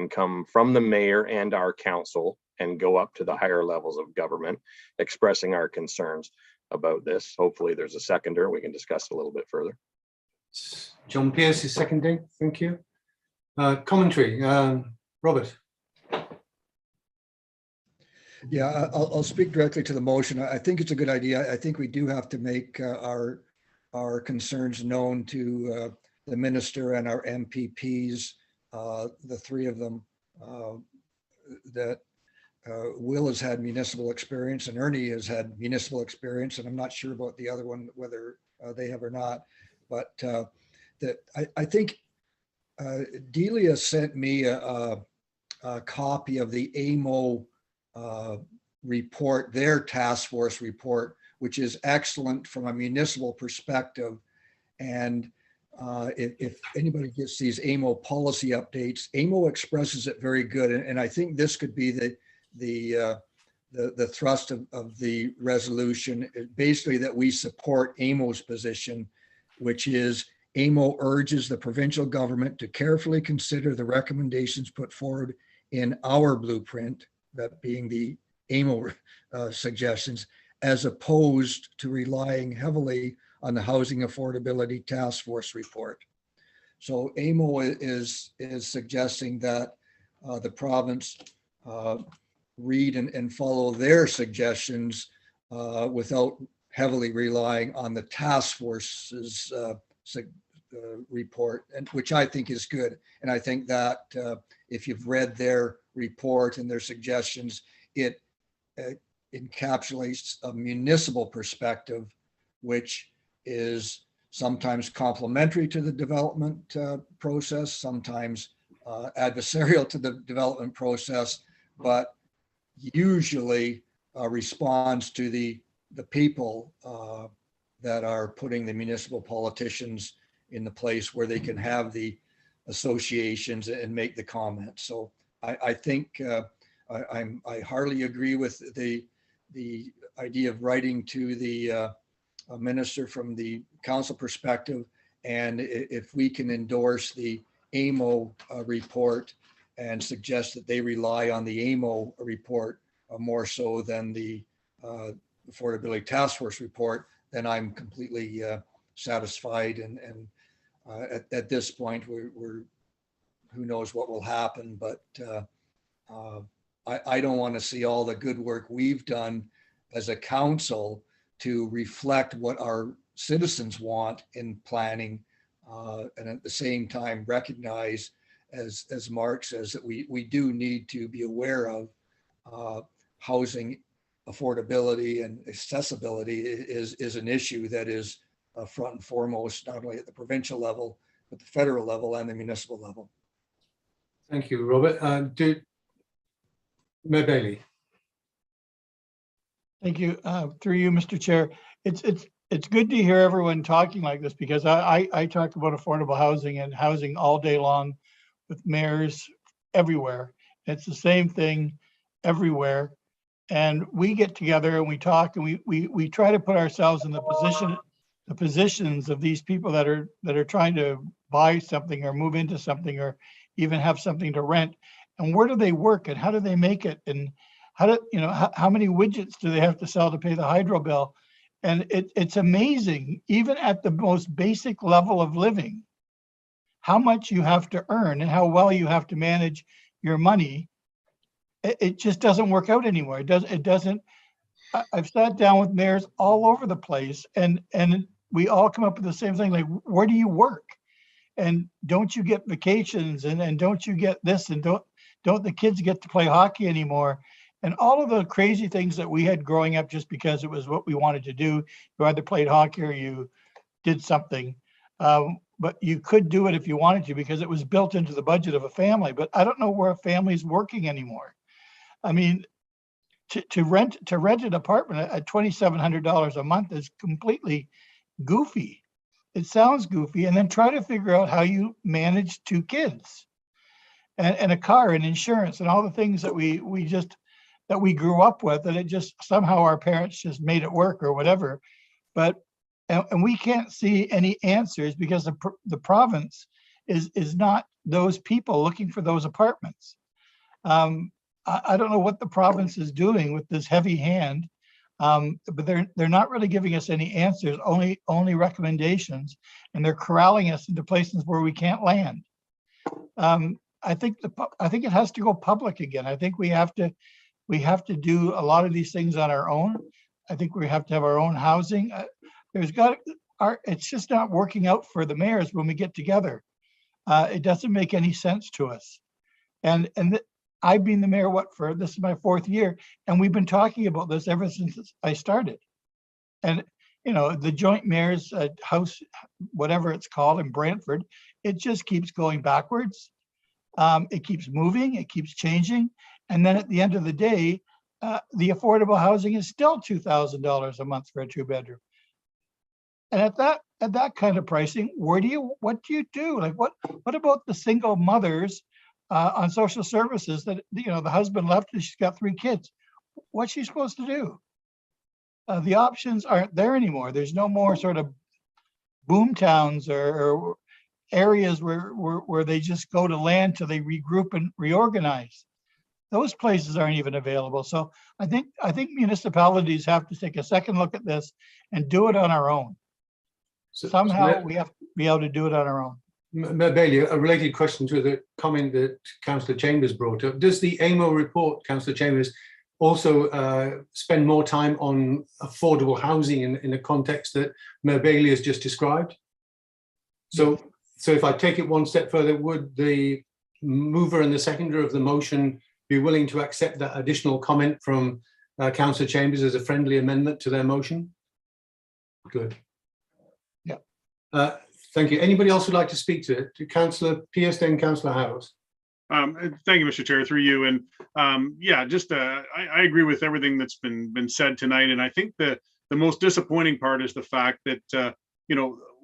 come from the mayor and our council and go up to the higher levels of government, expressing our concerns about this. Hopefully there's a seconder, we can discuss a little bit further. John Pierce is seconding. Thank you. Commentary, Robert. Yeah, I'll speak directly to the motion. I think it's a good idea. I think we do have to make our concerns known to the minister and our MPPs, the three of them, that Will has had municipal experience and Ernie has had municipal experience, and I'm not sure about the other one, whether they have or not. But that I think Delia sent me a copy of the AMO report, their task force report, which is excellent from a municipal perspective. And if anybody gets these AMO policy updates, AMO expresses it very good. And I think this could be the thrust of the resolution, basically that we support AMO's position, which is AMO urges the provincial government to carefully consider the recommendations put forward in our blueprint, that being the AMO suggestions, as opposed to relying heavily on the Housing Affordability Task Force report. So AMO is suggesting that the province read and follow their suggestions without heavily relying on the task force's report, and which I think is good. And I think that if you've read their report and their suggestions, it encapsulates a municipal perspective, which is sometimes complementary to the development process, sometimes adversarial to the development process, but usually responds to the people that are putting the municipal politicians in the place where they can have the associations and make the comments. So I think I hardly agree with the idea of writing to the minister from the council perspective. And if we can endorse the AMO report and suggest that they rely on the AMO report more so than the Affordability Task Force report, then I'm completely satisfied. And at this point, we're who knows what will happen, but I don't want to see all the good work we've done as a council to reflect what our citizens want in planning, and at the same time recognize, as Mark says, that we do need to be aware of housing affordability and accessibility is an issue that is front and foremost, not only at the provincial level, but the federal level and the municipal level. Thank you, Robert. Mayor Bailey. Thank you. Through you, Mr. Chair. It's good to hear everyone talking like this, because I talk about affordable housing and housing all day long with mayors everywhere. It's the same thing everywhere. And we get together and we talk and we try to put ourselves in the position the positions of these people that are trying to buy something or move into something or even have something to rent, and where do they work and how do they make it, and how many widgets do they have to sell to pay the hydro bill? And it's amazing, even at the most basic level of living, how much you have to earn and how well you have to manage your money. It just doesn't work out anymore. It doesn't. I've sat down with mayors all over the place, and we all come up with the same thing, like, where do you work? And don't you get vacations? And don't you get this? And don't the kids get to play hockey anymore? And all of the crazy things that we had growing up just because it was what we wanted to do. You either played hockey or you did something. But you could do it if you wanted to because it was built into the budget of a family. But I don't know where a family's working anymore. I mean, to rent an apartment at $2,700 a month is completely goofy. It sounds goofy. And then try to figure out how you manage 2 kids and a car and insurance and all the things that we grew up with, and it just somehow our parents just made it work or whatever. But and we can't see any answers because the province is not those people looking for those apartments. I don't know what the province is doing with this heavy hand, but they're not really giving us any answers, only recommendations, and they're corralling us into places where we can't land. I think it has to go public again. I think we have to do a lot of these things on our own. I think we have to have our own housing. It's just not working out for the mayors when we get together. It doesn't make any sense to us. And I've been the mayor, this is my 4th year, and we've been talking about this ever since I started. And, the joint mayor's house, whatever it's called in Brantford, it just keeps going backwards. It keeps moving, it keeps changing. And then at the end of the day, the affordable housing is still $2,000 a month for a 2-bedroom. And at that kind of pricing, what do you do? Like, what about the single mothers on social services that, the husband left and she's got 3 kids? What's she supposed to do? The options aren't there anymore. There's no more sort of boom towns or areas where they just go to land till they regroup and reorganize. Those places aren't even available. So I think municipalities have to take a second look at this and do it on our own. Somehow we have to be able to do it on our own. Mayor Bailey, a related question to the comment that Councillor Chambers brought up. Does the AMO report, Councillor Chambers, also spend more time on affordable housing in the context that Mayor Bailey has just described? So if I take it one step further, would the mover and the seconder of the motion be willing to accept that additional comment from Councillor Chambers as a friendly amendment to their motion? Good. Yeah. Thank you. Anybody else would like to speak to it? To Councillor Pierce, then Councillor Howes. Thank you, Mr. Chair, through you. And yeah, just I agree with everything that's been said tonight. And I think the most disappointing part is the fact that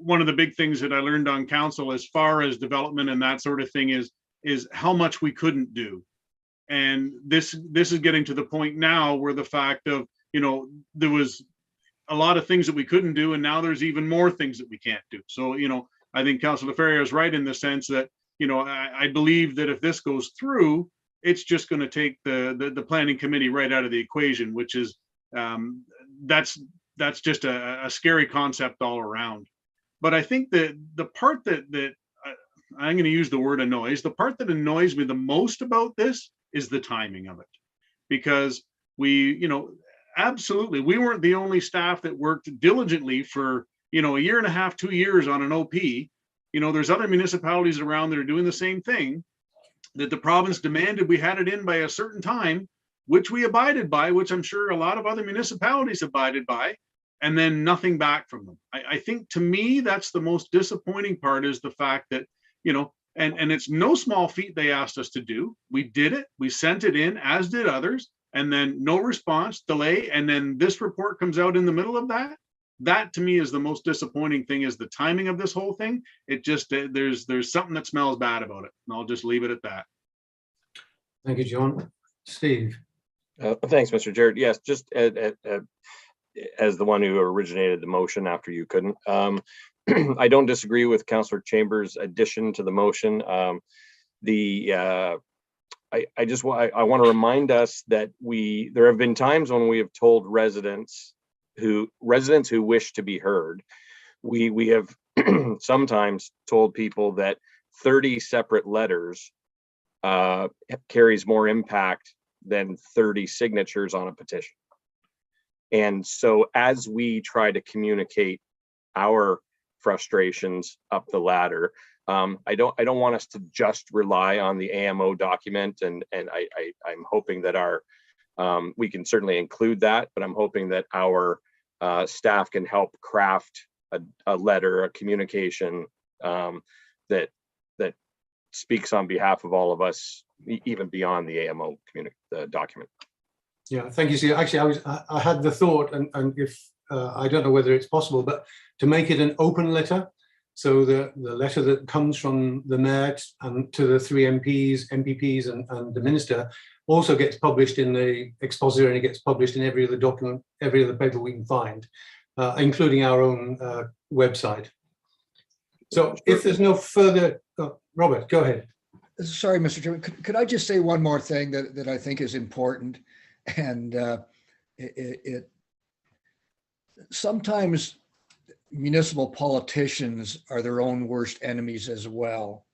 one of the big things that I learned on council as far as development and that sort of thing is how much we couldn't do. And this is getting to the point now where the fact of there was a lot of things that we couldn't do, and now there's even more things that we can't do. So I think Councillor Ferrier is right in the sense that I believe that if this goes through, it's just going to take the planning committee right out of the equation, which is that's just a scary concept all around. But I think that the part that I'm going to use the word annoys, the part that annoys me the most about this is the timing of it, because absolutely, we weren't the only staff that worked diligently for a year and a half, 2 years on an OP. There's other municipalities around that are doing the same thing, that the province demanded we had it in by a certain time, which we abided by, which I'm sure a lot of other municipalities abided by, and then nothing back from them. I think, to me, that's the most disappointing part, is the fact that, and it's no small feat they asked us to do. We did it, we sent it in, as did others, and then no response, delay, and then this report comes out in the middle of that. That, to me, is the most disappointing thing, is the timing of this whole thing. It just, there's something that smells bad about it, and I'll just leave it at that. Thank you, John. Steve. Thanks, Mr. Jared. Yes, just as the one who originated the motion after you couldn't. I don't disagree with Councillor Chambers' addition to the motion. I want to remind us that there have been times when we have told residents who wish to be heard. We have sometimes told people that 30 separate letters carries more impact than 30 signatures on a petition. And so as we try to communicate our frustrations up the ladder, I don't want us to just rely on the AMO document, and I'm hoping that we can certainly include that, but I'm hoping that our staff can help craft a letter, a communication that speaks on behalf of all of us, even beyond the AMO document. Yeah, thank you. See, actually, I had the thought, and if I don't know whether it's possible, but to make it an open letter, so the letter that comes from the mayor and to the 3 MPPs, and the minister also gets published in the expositor, and it gets published in every other document, every other paper we can find, including our own website. So if there's no further, Robert, go ahead. Sorry, Mr. Chairman, could I just say one more thing that I think is important? And sometimes municipal politicians are their own worst enemies as well.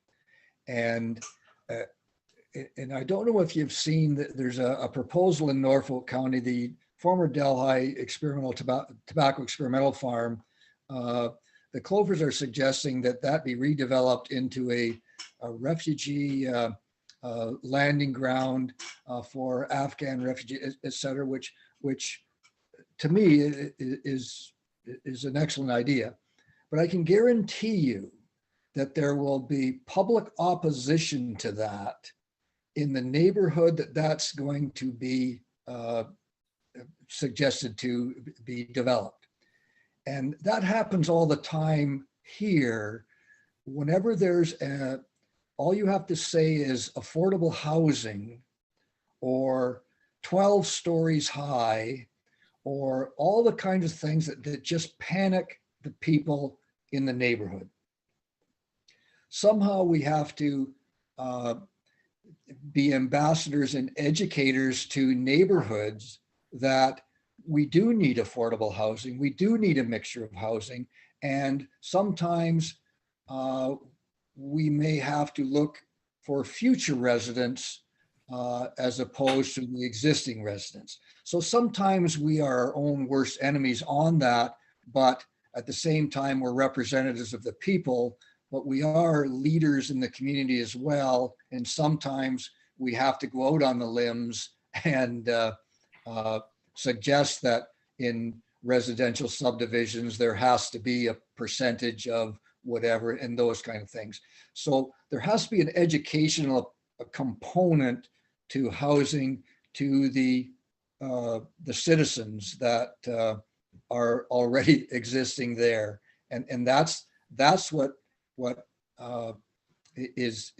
And I don't know if you've seen that there's a proposal in Norfolk County, the former Delhi tobacco experimental farm. The Clovers are suggesting that be redeveloped into a refugee landing ground for Afghan refugees, et cetera, which to me is an excellent idea. But I can guarantee you that there will be public opposition to that in the neighborhood that's going to be suggested to be developed. And that happens all the time here. Whenever there's all you have to say is affordable housing or 12 stories high, or all the kinds of things that just panic the people in the neighborhood. Somehow we have to be ambassadors and educators to neighborhoods that we do need affordable housing. We do need a mixture of housing. And sometimes we may have to look for future residents as opposed to the existing residents. So sometimes we are our own worst enemies on that, but at the same time, we're representatives of the people, but we are leaders in the community as well. And sometimes we have to go out on the limbs and suggest that in residential subdivisions, there has to be a percentage of whatever and those kind of things. So there has to be an educational component to housing, to the citizens that are already existing there, and that's what is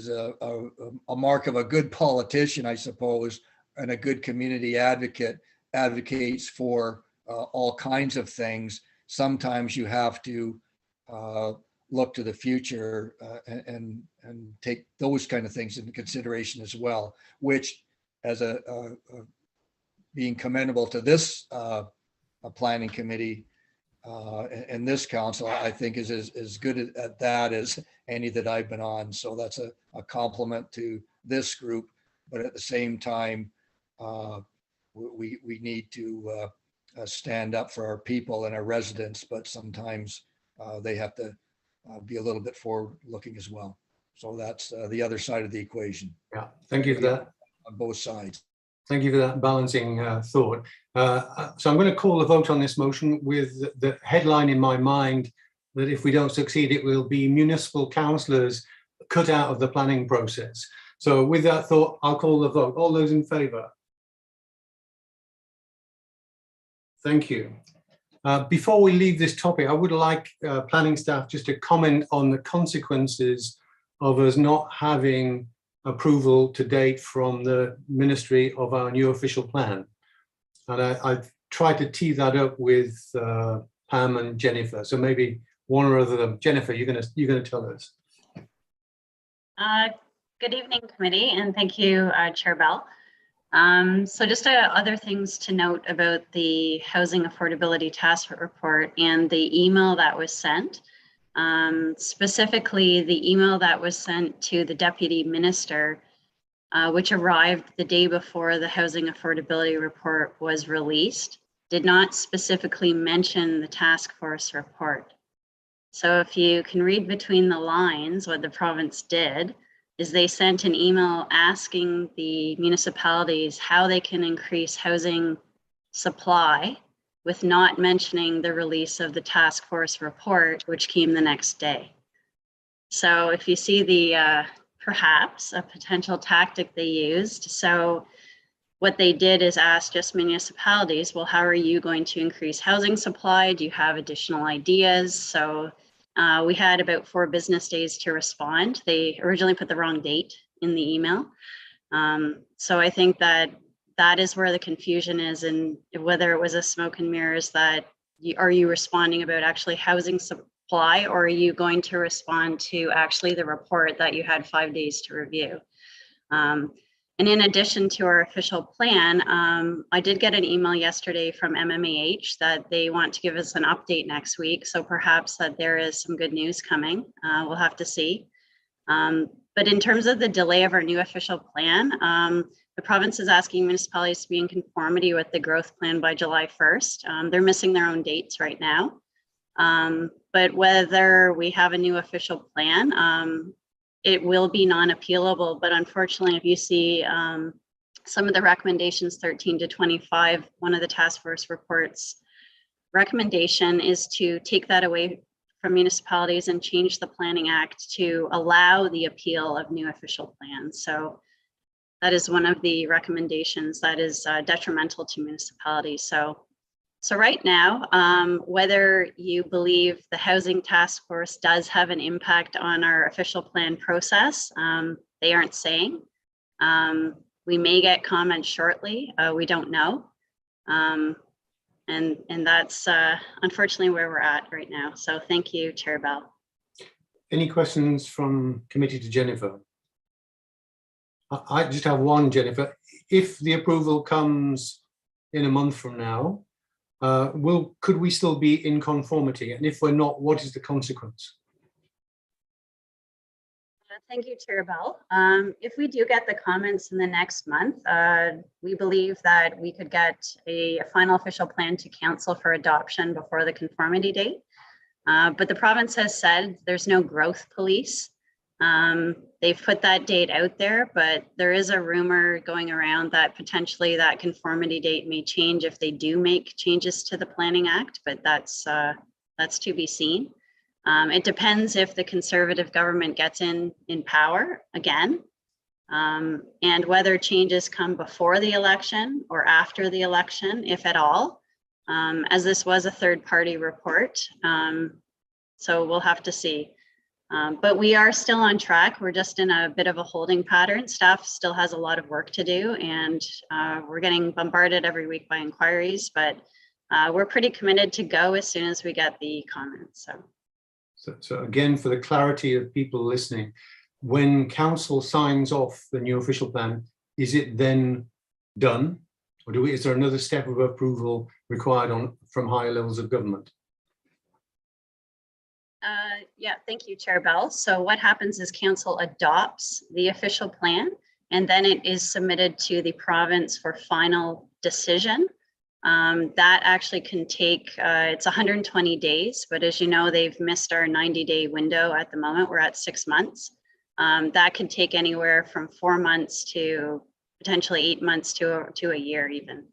a mark of a good politician, I suppose, and a good community advocate. Advocates for all kinds of things. Sometimes you have to look to the future and take those kind of things into consideration as well, which as being commendable to this planning committee and this council, I think is as good at that as any that I've been on. So that's a compliment to this group, but at the same time, we need to stand up for our people and our residents, but sometimes they have to be a little bit forward looking as well. So that's the other side of the equation. Yeah, thank you for that. On both sides. Thank you for that balancing thought. So I'm going to call a vote on this motion with the headline in my mind that if we don't succeed, it will be municipal councillors cut out of the planning process. So with that thought, I'll call the vote. All those in favour? Thank you. Before we leave this topic, I would like planning staff just to comment on the consequences of us not having approval to date from the Ministry of our new official plan. And I've try to tee that up with Pam and Jennifer. So maybe one or other of them. Jennifer, you're gonna tell us. Good evening, committee, and thank you, Chair Bell. So just other things to note about the Housing Affordability Task Report and the email that was sent. Specifically, the email that was sent to the Deputy Minister, which arrived the day before the Housing Affordability Report was released, did not specifically mention the task force report. So if you can read between the lines, what the province did is they sent an email asking the municipalities how they can increase housing supply with not mentioning the release of the task force report, which came the next day. So if you see the perhaps a potential tactic they used. So what they did is ask just municipalities, well, how are you going to increase housing supply? Do you have additional ideas? So we had about 4 business days to respond. They originally put the wrong date in the email. So I think that is where the confusion is, and whether it was a smoke and mirrors that are you responding about actually housing supply, or are you going to respond to actually the report that you had 5 days to review? And in addition to our official plan, I did get an email yesterday from MMAH that they want to give us an update next week. So perhaps that there is some good news coming. We'll have to see. But in terms of the delay of our new official plan, the province is asking municipalities to be in conformity with the growth plan by July 1st. They're missing their own dates right now. But whether we have a new official plan, it will be non-appealable, but unfortunately, if you see some of the recommendations 13 to 25, one of the task force reports recommendation is to take that away from municipalities and change the Planning Act to allow the appeal of new official plans. So that is one of the recommendations that is detrimental to municipalities. So right now, whether you believe the housing task force does have an impact on our official plan process, they aren't saying. We may get comments shortly. We don't know. And that's unfortunately where we're at right now. So thank you, Chair Bell. Any questions from committee to Jennifer? I just have one, Jennifer. If the approval comes in a month from now, could we still be in conformity? And if we're not, what is the consequence? Thank you, Chair Bell. If we do get the comments in the next month, we believe that we could get a final official plan to council for adoption before the conformity date. But the province has said there's no growth police. They've put that date out there, but there is a rumor going around that potentially that conformity date may change if they do make changes to the Planning Act, but that's to be seen. It depends if the Conservative government gets in power again, and whether changes come before the election or after the election, if at all, as this was a third-party report. So we'll have to see. But we are still on track. We're just in a bit of a holding pattern. Staff still has a lot of work to do, and we're getting bombarded every week by inquiries, but we're pretty committed to go as soon as we get the comments. So again, for the clarity of people listening, when council signs off the new official plan, is it then done? Or is there another step of approval required from higher levels of government? Yeah, thank you, Chair Bell. So what happens is council adopts the official plan, and then it is submitted to the province for final decision. That actually can take, it's 120 days, but as you know, they've missed our 90-day window at the moment. We're at 6 months. That could take anywhere from 4 months to potentially 8 months to a year even.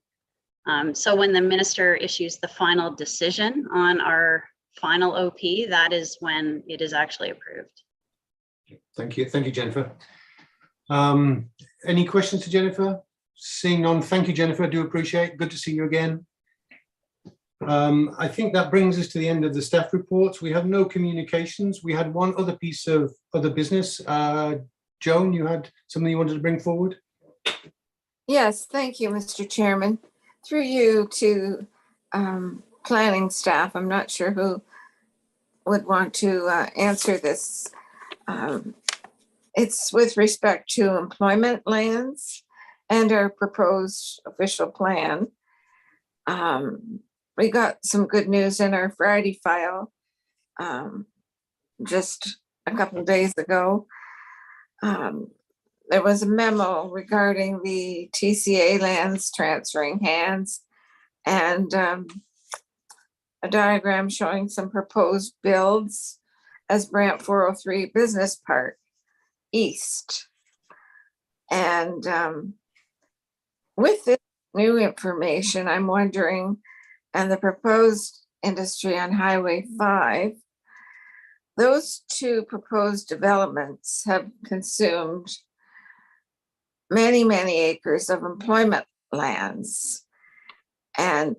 So when the minister issues the final decision on our final OP, that is when it is actually approved. Thank you, Jennifer. Any questions to Jennifer? Seeing none, thank you, Jennifer. I do appreciate it. Good to see you again. I think that brings us to the end of the staff reports. We have no communications. We had one other piece of other business. Joan, you had something you wanted to bring forward? Yes, thank you, Mr. Chairman. Through you to planning staff. I'm not sure who would want to answer this. It's with respect to employment lands and our proposed official plan. We got some good news in our Friday file just a couple of days ago. There was a memo regarding the TCA lands transferring hands and a diagram showing some proposed builds as Brant 403 Business Park East. And with this new information, I'm wondering, and the proposed industry on Highway 5, those two proposed developments have consumed many, many acres of employment lands. And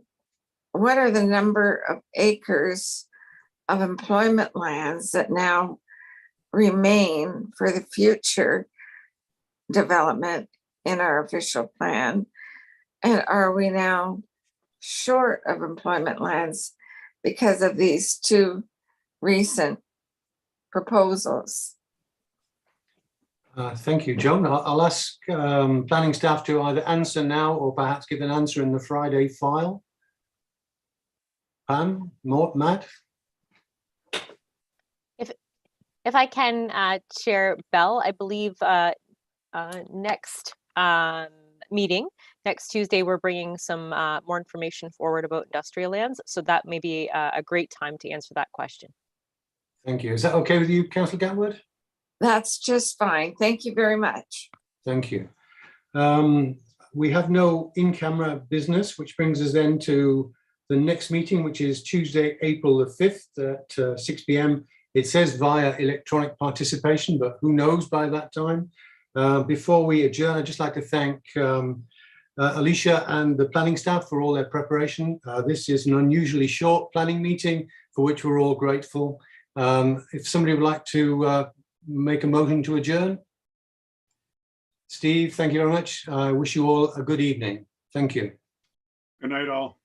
what are the number of acres of employment lands that now remain for the future development in our official plan? And are we now short of employment lands because of these two recent proposals? Thank you, Joan. I'll ask planning staff to either answer now or perhaps give an answer in the Friday file. Pam, Matt? If I can, Chair Bell, I believe next meeting, next Tuesday, we're bringing some more information forward about industrial lands. So that may be a great time to answer that question. Thank you. Is that okay with you, Councillor Gatwood? That's just fine. Thank you very much. Thank you. We have no in-camera business, which brings us then to the next meeting, which is Tuesday, April the 5th at 6 p.m. It says via electronic participation, but who knows by that time. Before we adjourn, I'd just like to thank Alicia and the planning staff for all their preparation. This is an unusually short planning meeting for which we're all grateful. If somebody would like to make a motion to adjourn. Steve, thank you very much. I wish you all a good evening. Thank you. Good night, all.